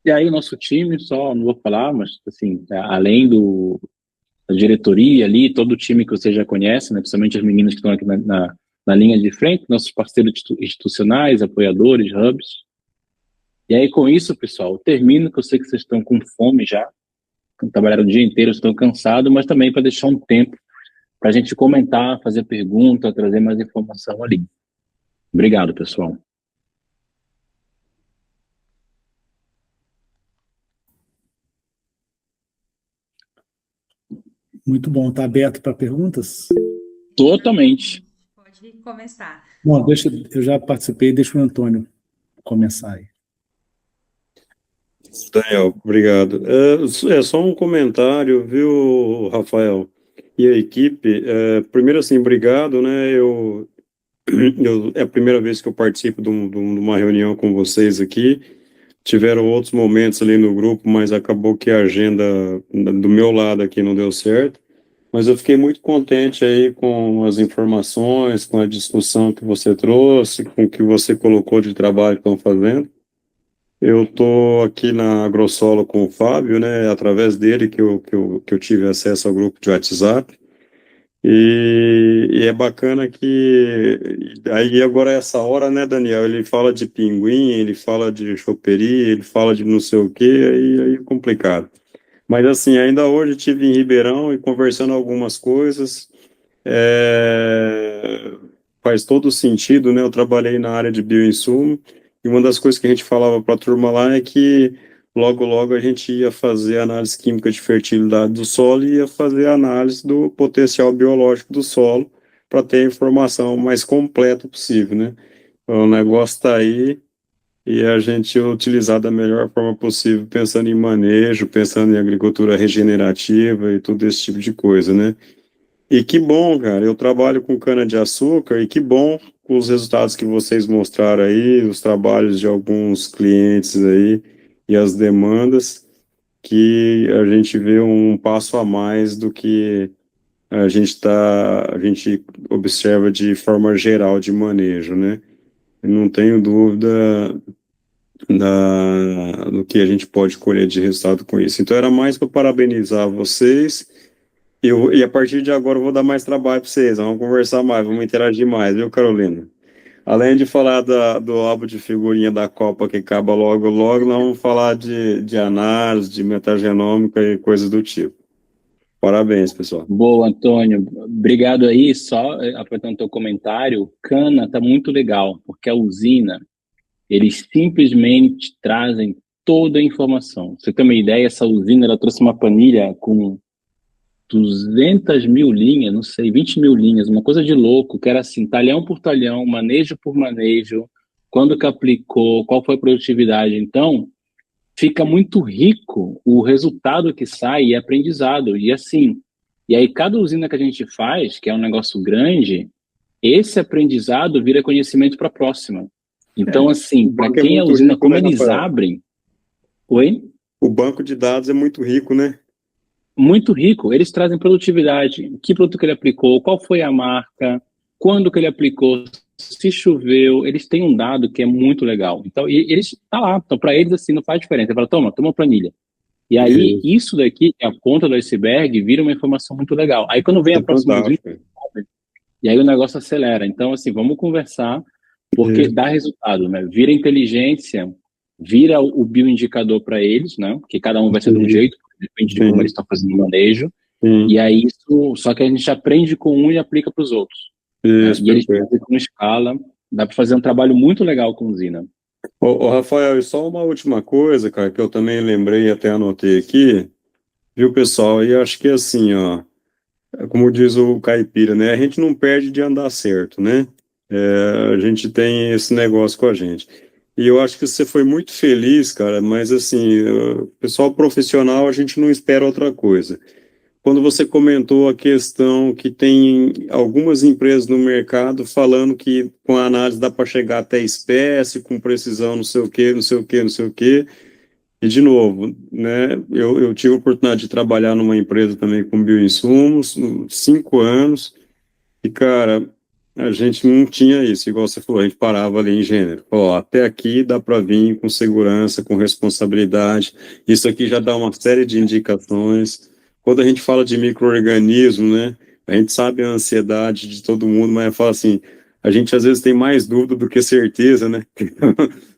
E aí, nosso time, só não vou falar, mas, assim, além da diretoria ali, todo o time que você já conhece, né, principalmente as meninas que estão aqui na linha de frente, nossos parceiros institucionais, apoiadores, hubs. E aí, com isso, pessoal, eu termino, que eu sei que vocês estão com fome já, trabalharam o dia inteiro, estão cansados, mas também para deixar um tempo para a gente comentar, fazer pergunta, trazer mais informação ali. Obrigado, pessoal. Muito bom. Está aberto para perguntas? Totalmente. Pode começar. Bom, eu já participei, deixa o Antônio começar aí. Daniel, obrigado. É só um comentário, viu, Rafael? E a equipe, primeiro assim, obrigado, né? É a primeira vez que eu participo de uma reunião com vocês aqui. Tiveram outros momentos ali no grupo, mas acabou que a agenda do meu lado aqui não deu certo. Mas eu fiquei muito contente aí com as informações, com a discussão que você trouxe, com o que você colocou de trabalho que estão fazendo. Eu estou aqui na AgroSolo com o Fábio, né? Através dele que eu tive acesso ao grupo de WhatsApp. E é bacana que aí agora é essa hora, né, Daniel? Ele fala de pinguim, ele fala de choperia, ele fala de não sei o quê, aí é complicado. Mas assim, ainda hoje estive em Ribeirão e conversando algumas coisas. Faz todo sentido, né? Eu trabalhei na área de bioinsumo e uma das coisas que a gente falava para a turma lá é que logo, logo a gente ia fazer análise química de fertilidade do solo e ia fazer análise do potencial biológico do solo para ter a informação mais completa possível, né? Então, o negócio está aí e a gente utilizar da melhor forma possível, pensando em manejo, pensando em agricultura regenerativa e tudo esse tipo de coisa, né? E que bom, cara, eu trabalho com cana-de-açúcar e que bom os resultados que vocês mostraram aí, os trabalhos de alguns clientes aí e as demandas, que a gente vê um passo a mais do que a gente observa de forma geral de manejo, né? Eu não tenho dúvida do que a gente pode colher de resultado com isso. Então era mais para parabenizar vocês E a partir de agora eu vou dar mais trabalho para vocês, vamos conversar mais, vamos interagir mais, viu, Carolina? Além de falar do álbum de figurinha da Copa que acaba logo, logo, nós vamos falar de análise, de metagenômica e coisas do tipo. Parabéns, pessoal. Boa, Antônio. Obrigado aí. Só aproveitando o teu comentário, Cana tá muito legal, porque a usina, eles simplesmente trazem toda a informação. Pra você ter uma ideia, essa usina, ela trouxe uma planilha com 200 mil linhas, não sei, 20 mil linhas, uma coisa de louco, que era assim, talhão por talhão, manejo por manejo, quando que aplicou, qual foi a produtividade. Então, fica muito rico o resultado que sai e aprendizado. E assim, e aí cada usina que a gente faz, que é um negócio grande, esse aprendizado vira conhecimento para a próxima. Então, assim, para quem é a usina, como eles abrem... Oi? O banco de dados é muito rico, né? Muito rico. Eles trazem produtividade. Que produto que ele aplicou, qual foi a marca, quando que ele aplicou, se choveu. Eles têm um dado que é muito legal. Então, e eles tá lá. Então, para eles, assim, não faz diferença. Ele fala, toma uma planilha. E aí, isso daqui, a ponta do iceberg, vira uma informação muito legal. Aí, quando vem a próxima usina, e aí o negócio acelera. Então, assim, vamos conversar, porque dá resultado, né? Vira inteligência, vira o bioindicador para eles, né? Que cada um vai ser de um jeito, depende de como eles estão fazendo o manejo. E aí, só que a gente aprende com um e aplica para os outros. Isso, e eles fazem com escala, dá para fazer um trabalho muito legal com usina. Ô, Rafael, e só uma última coisa, cara, que eu também lembrei e até anotei aqui, viu, pessoal? E acho que assim, ó, como diz o caipira, né? A gente não perde de andar certo, né? A gente tem esse negócio com a gente. E eu acho que você foi muito feliz, cara, mas assim, pessoal profissional, a gente não espera outra coisa. Quando você comentou a questão que tem algumas empresas no mercado falando que com a análise dá para chegar até espécie, com precisão, não sei o quê, não sei o quê, não sei o quê. E, de novo, né, eu tive a oportunidade de trabalhar numa empresa também com bioinsumos, 5 anos, e, cara, a gente não tinha isso, igual você falou, a gente parava ali em gênero. Ó, até aqui dá para vir com segurança, com responsabilidade, isso aqui já dá uma série de indicações. Quando a gente fala de micro-organismo, né, a gente sabe a ansiedade de todo mundo, mas fala assim, a gente às vezes tem mais dúvida do que certeza, né?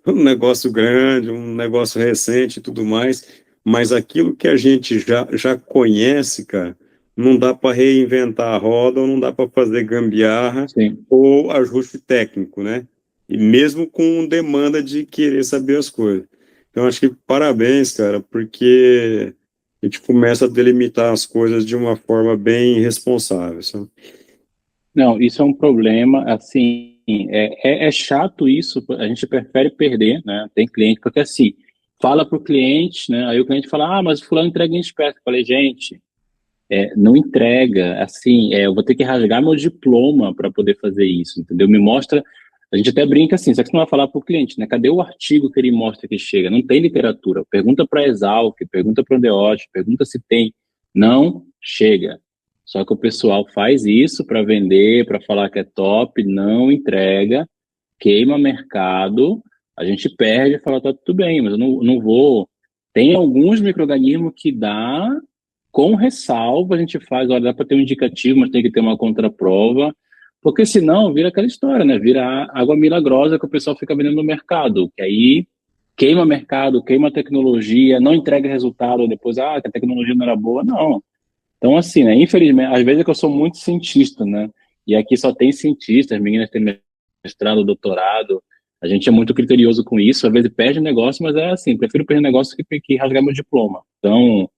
Um negócio grande, um negócio recente e tudo mais, mas aquilo que a gente já conhece, cara, não dá para reinventar a roda, ou não dá para fazer gambiarra ou ajuste técnico, né? E mesmo com demanda de querer saber as coisas. Então, acho que parabéns, cara, porque a gente começa a delimitar as coisas de uma forma bem responsável, sabe? Não, isso é um problema, assim, é chato isso, a gente prefere perder, né? Tem cliente, porque assim, fala para o cliente, né? Aí o cliente fala, mas o fulano entrega em espécie. Eu falei, gente, não entrega, assim, eu vou ter que rasgar meu diploma para poder fazer isso, entendeu? Me mostra, a gente até brinca assim, só que você não vai falar para o cliente, né? Cadê o artigo que ele mostra que chega? Não tem literatura. Pergunta para a Exalc, pergunta para o Andeote, pergunta se tem. Não chega. Só que o pessoal faz isso para vender, para falar que é top, não entrega, queima mercado, a gente perde e fala, tá tudo bem, mas eu não vou... Tem alguns micro-organismos que dá... Com ressalva, a gente faz, olha, dá para ter um indicativo, mas tem que ter uma contraprova, porque senão vira aquela história, né? Vira água milagrosa que o pessoal fica vendendo no mercado, que aí queima mercado, queima tecnologia, não entrega resultado, depois, que a tecnologia não era boa, não. Então, assim, né? Infelizmente, às vezes é que eu sou muito cientista, né? E aqui só tem cientistas, as meninas têm mestrado, doutorado, a gente é muito criterioso com isso, às vezes perde negócio, mas é assim, prefiro perder negócio que rasgar meu diploma. Então,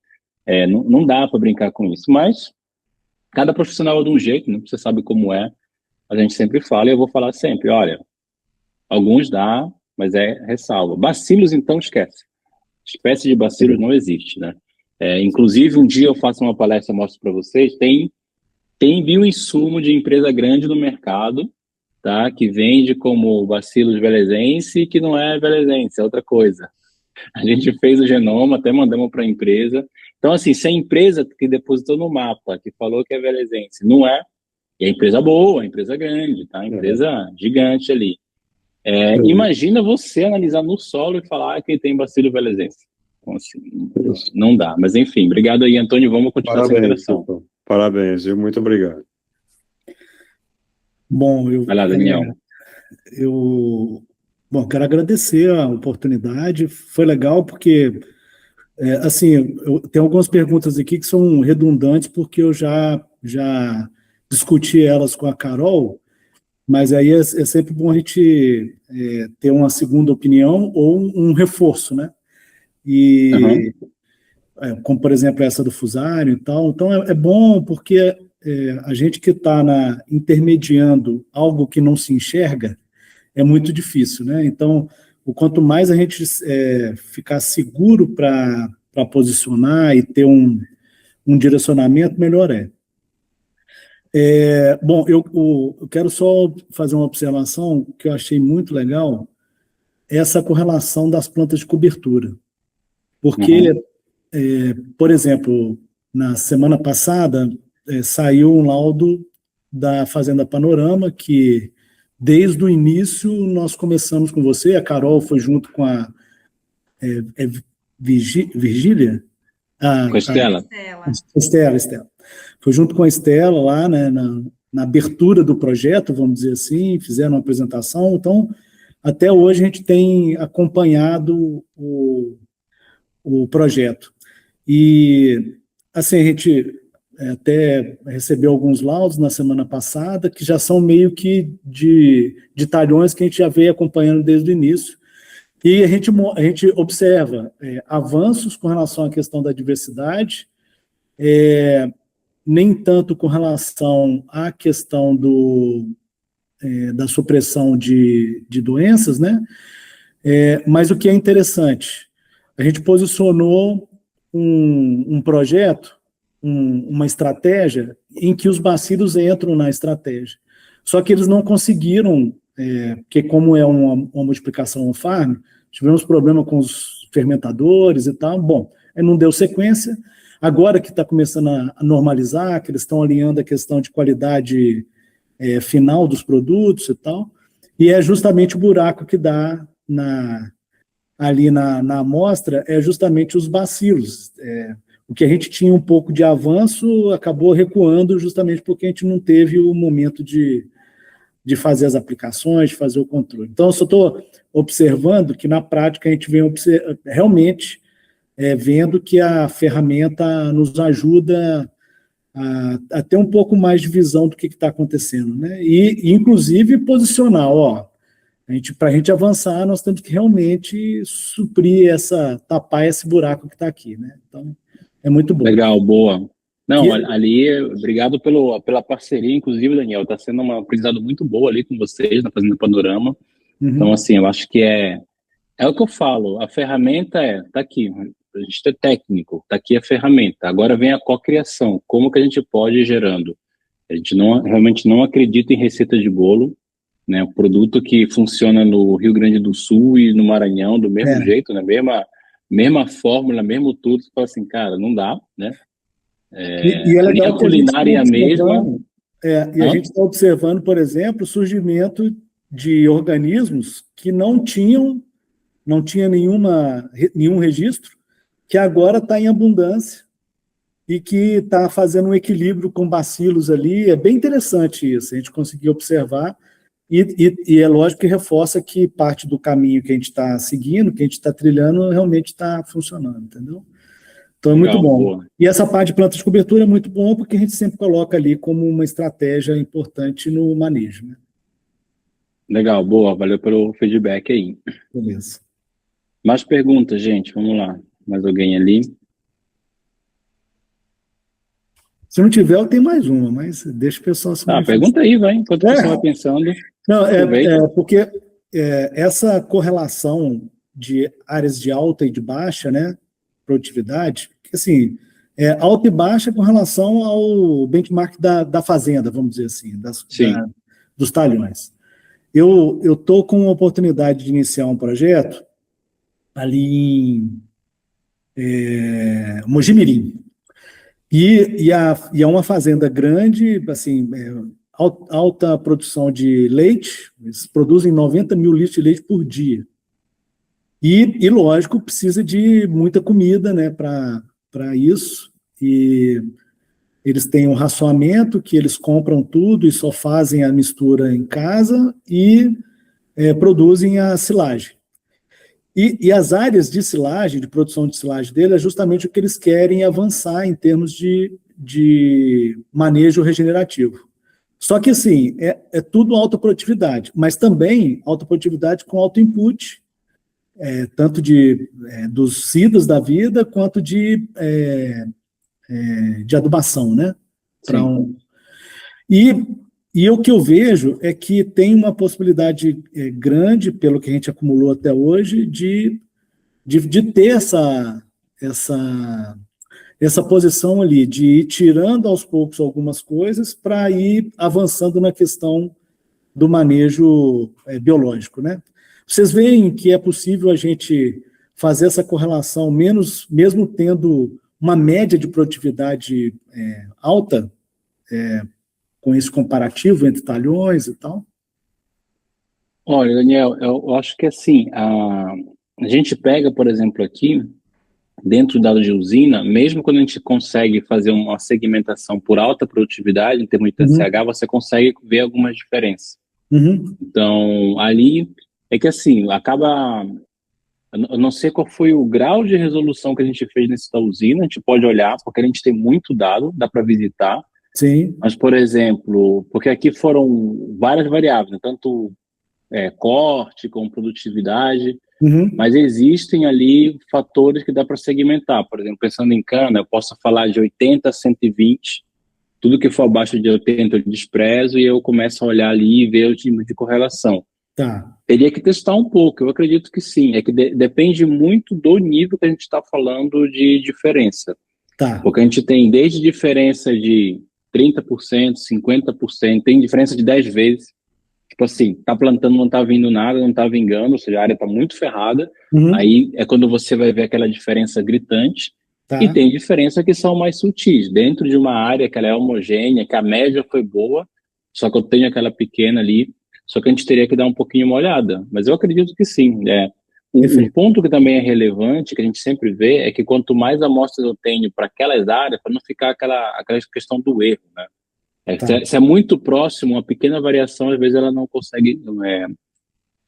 não dá para brincar com isso, mas cada profissional é de um jeito, né? Você sabe como é, a gente sempre fala, e eu vou falar sempre, olha, alguns dá, mas ressalva. Bacilos, então, esquece. Espécie de bacilos não existe, né? Inclusive, um dia eu faço uma palestra, mostro para vocês, tem bioinsumo de empresa grande no mercado, tá? Que vende como bacilos velezense, que não é velezense, é outra coisa. A gente fez o genoma, até mandamos para a empresa. Então, assim, se a empresa que depositou no mapa, que falou que é velezense, não é, e a empresa boa, a empresa grande, tá? A empresa gigante ali. Imagina você analisar no solo e falar que tem bacilo velezense. Então, assim, não dá. Mas, enfim, obrigado aí, Antônio. Vamos continuar essa interação. Parabéns, viu? Muito obrigado. Bom, Vai lá, Daniel. eu quero agradecer a oportunidade. Foi legal porque, assim, eu tenho algumas perguntas aqui que são redundantes porque eu já discuti elas com a Carol, mas aí é sempre bom a gente ter uma segunda opinião ou um reforço, né? E como, por exemplo, essa do fusário e tal. Então, é bom porque a gente que está intermediando algo que não se enxerga é muito difícil, né? Então, o quanto mais a gente ficar seguro para posicionar e ter um direcionamento, melhor é. Bom, eu quero só fazer uma observação que eu achei muito legal, essa correlação das plantas de cobertura. Porque, por exemplo, na semana passada, saiu um laudo da Fazenda Panorama, que desde o início nós começamos com você, a Carol foi junto com a Virgília? Com a Estela. Estela. Foi junto com a Estela lá, né, na abertura do projeto, vamos dizer assim, fizeram uma apresentação. Então, até hoje a gente tem acompanhado o projeto. E, assim, a gente até recebeu alguns laudos na semana passada, que já são meio que de talhões que a gente já veio acompanhando desde o início. E a gente observa avanços com relação à questão da diversidade, nem tanto com relação à questão da supressão de doenças, né? Mas o que é interessante, a gente posicionou um projeto, uma estratégia em que os bacilos entram na estratégia. Só que eles não conseguiram, porque como é uma multiplicação on-farm, tivemos problema com os fermentadores e tal, bom, aí não deu sequência. Agora que está começando a normalizar, que eles estão alinhando a questão de qualidade final dos produtos e tal, e é justamente o buraco que dá ali na amostra, é justamente os bacilos. O que a gente tinha um pouco de avanço acabou recuando justamente porque a gente não teve o momento de fazer as aplicações, de fazer o controle. Então, eu só estou observando que, na prática, a gente vem realmente vendo que a ferramenta nos ajuda a ter um pouco mais de visão do que está acontecendo, né? E, inclusive, posicionar, para a gente avançar, nós temos que realmente suprir tapar esse buraco que está aqui, né? Então, é muito bom. Legal, boa. Não, ali, obrigado pela parceria, inclusive, Daniel, está sendo uma aprendizado muito boa ali com vocês, na Fazenda Panorama. Então, assim, eu acho que é o que eu falo, a ferramenta tá aqui, a gente é técnico, tá aqui a ferramenta, agora vem a cocriação, como que a gente pode ir gerando? A gente realmente não acredita em receita de bolo, né, o produto que funciona no Rio Grande do Sul e no Maranhão do mesmo jeito, né, mesma fórmula, mesmo tudo, você fala assim, cara, não dá, né? E é legal a culinária é a mesma. E a gente está observando, por exemplo, o surgimento de organismos que não tinha nenhum registro, que agora está em abundância e que está fazendo um equilíbrio com bacilos ali. É bem interessante isso, a gente conseguir observar. E é lógico que reforça que parte do caminho que a gente está seguindo, que a gente está trilhando, realmente está funcionando, entendeu? Então é muito bom. Boa. E essa parte de plantas de cobertura é muito bom porque a gente sempre coloca ali como uma estratégia importante no manejo, né? Legal, boa. Valeu pelo feedback aí. Beleza. Mais perguntas, gente? Vamos lá. Mais alguém ali? Se não tiver, eu tenho mais uma, mas deixa o pessoal se manifestar. Pergunta aí, vai, enquanto o pessoal vai pensando. Não, porque essa correlação de áreas de alta e de baixa, né, produtividade, assim, alta e baixa com relação ao benchmark da fazenda, vamos dizer assim, dos talhões. Eu estou com a oportunidade de iniciar um projeto ali em Mojimirim. E é uma fazenda grande, assim, alta produção de leite, eles produzem 90 mil litros de leite por dia. E lógico, precisa de muita comida, né, para isso. E Eles têm um raçoamento que eles compram tudo e só fazem a mistura em casa e produzem a silagem. E as áreas de silagem, de produção de silagem dele, é justamente o que eles querem avançar em termos de manejo regenerativo. Só que, assim, é tudo alta produtividade, mas também alta produtividade com alto input, tanto dos SIDAs da vida, quanto de adubação, né? E o que eu vejo é que tem uma possibilidade grande, pelo que a gente acumulou até hoje, de ter essa posição ali, de ir tirando aos poucos algumas coisas para ir avançando na questão do manejo biológico, né? Vocês veem que é possível a gente fazer essa correlação, mesmo tendo uma média de produtividade alta, com esse comparativo entre talhões e tal? Olha, Daniel, eu acho que assim, a gente pega, por exemplo, aqui, dentro do dado de usina, mesmo quando a gente consegue fazer uma segmentação por alta produtividade, em termos de TSH, você consegue ver algumas diferenças. Então, ali, é que assim, acaba... Eu não sei qual foi o grau de resolução que a gente fez nessa usina, a gente pode olhar, porque a gente tem muito dado, dá para visitar. Sim. Mas, por exemplo, porque aqui foram várias variáveis, né? Tanto corte como produtividade, mas existem ali fatores que dá para segmentar. Por exemplo, pensando em cana, eu posso falar de 80 a 120, tudo que for abaixo de 80 eu desprezo e eu começo a olhar ali e ver o tipo de correlação. Tá. Teria que testar um pouco, eu acredito que sim. É que depende muito do nível que a gente está falando de diferença. Tá. Porque a gente tem desde diferença de 30%, 50%, tem diferença de 10 vezes. Tipo assim, tá plantando, não tá vindo nada, não tá vingando, ou seja, a área tá muito ferrada. Aí é quando você vai ver aquela diferença gritante. Tá. E tem diferença que são mais sutis. Dentro de uma área que ela é homogênea, que a média foi boa, só que eu tenho aquela pequena ali, só que a gente teria que dar um pouquinho uma olhada. Mas eu acredito que sim. Um ponto que também é relevante, que a gente sempre vê, é que quanto mais amostras eu tenho para aquelas áreas, para não ficar aquela questão do erro, né? Se é muito próximo, uma pequena variação, às vezes ela não consegue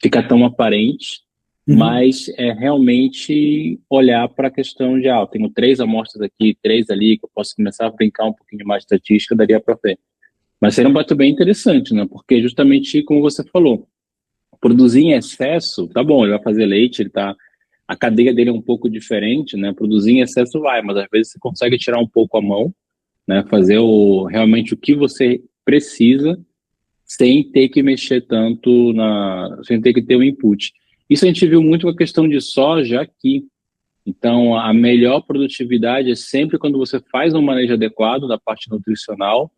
ficar tão aparente, mas é realmente olhar para a questão de, eu tenho 3 amostras aqui, 3 ali, que eu posso começar a brincar um pouquinho mais de estatística, daria para ver. Mas seria um dado bem interessante, né? Porque justamente como você falou, produzir em excesso, tá bom, ele vai fazer leite, a cadeia dele é um pouco diferente, né? Produzir em excesso vai, mas às vezes você consegue tirar um pouco a mão, né? Fazer realmente o que você precisa, sem ter que mexer tanto sem ter que ter um input. Isso a gente viu muito com a questão de soja aqui. Então, a melhor produtividade é sempre quando você faz um manejo adequado da parte nutricional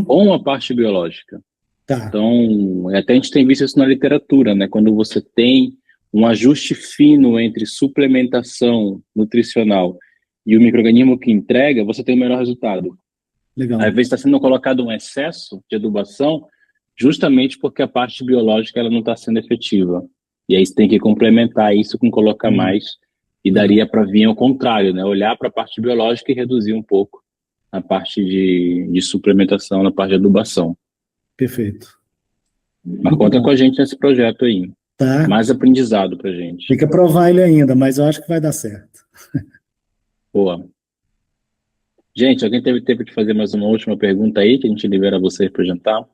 com a parte biológica. Tá. Então, até a gente tem visto isso na literatura, né? Quando você tem um ajuste fino entre suplementação nutricional e o micro-organismo que entrega, você tem o melhor resultado. Legal. Às vezes está sendo colocado um excesso de adubação justamente porque a parte biológica ela não está sendo efetiva. E aí você tem que complementar isso com colocar mais. E daria para vir ao contrário, né? Olhar para a parte biológica e reduzir um pouco a parte de suplementação, na parte de adubação. Perfeito. Mas conta com a gente nesse projeto aí. Tá. Mais aprendizado pra gente. Tem que aprovar ele ainda, mas eu acho que vai dar certo. Boa. Gente, alguém teve tempo de fazer mais uma última pergunta aí, que a gente libera vocês para o jantar?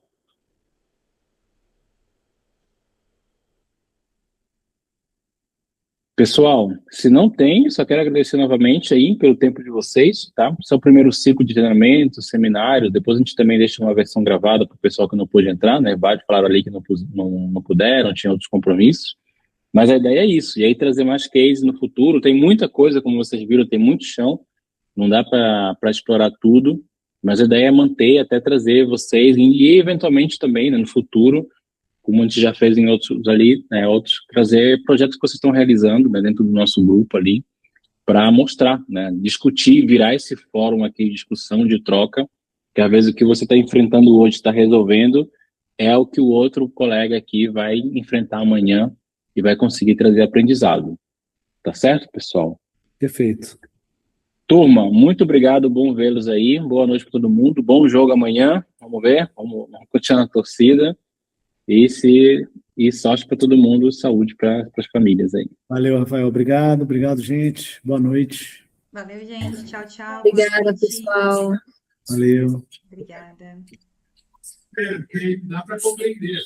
Pessoal, se não tem, só quero agradecer novamente aí pelo tempo de vocês, tá? Esse é o primeiro ciclo de treinamento, seminário, depois a gente também deixa uma versão gravada para o pessoal que não pôde entrar, né? Vários falaram ali que não puderam, tinham outros compromissos, mas a ideia é isso, e aí trazer mais cases no futuro, tem muita coisa, como vocês viram, tem muito chão, não dá para explorar tudo, mas a ideia é manter, até trazer vocês, e eventualmente também, né, no futuro, como a gente já fez em outros ali, né, trazer projetos que vocês estão realizando, né, dentro do nosso grupo ali, para mostrar, né, discutir, virar esse fórum aqui de discussão, de troca, que às vezes o que você está enfrentando hoje, está resolvendo, é o que o outro colega aqui vai enfrentar amanhã e vai conseguir trazer aprendizado. Tá certo, pessoal? Perfeito. Turma, muito obrigado, bom vê-los aí, boa noite para todo mundo, bom jogo amanhã, vamos ver, vamos continuar na torcida, e sorte para todo mundo, saúde para as famílias aí. Valeu, Rafael. Obrigado, gente. Boa noite. Valeu, gente. Tchau, tchau. Boa Obrigada, noite. pessoal. Valeu. Obrigada. Dá para compreender.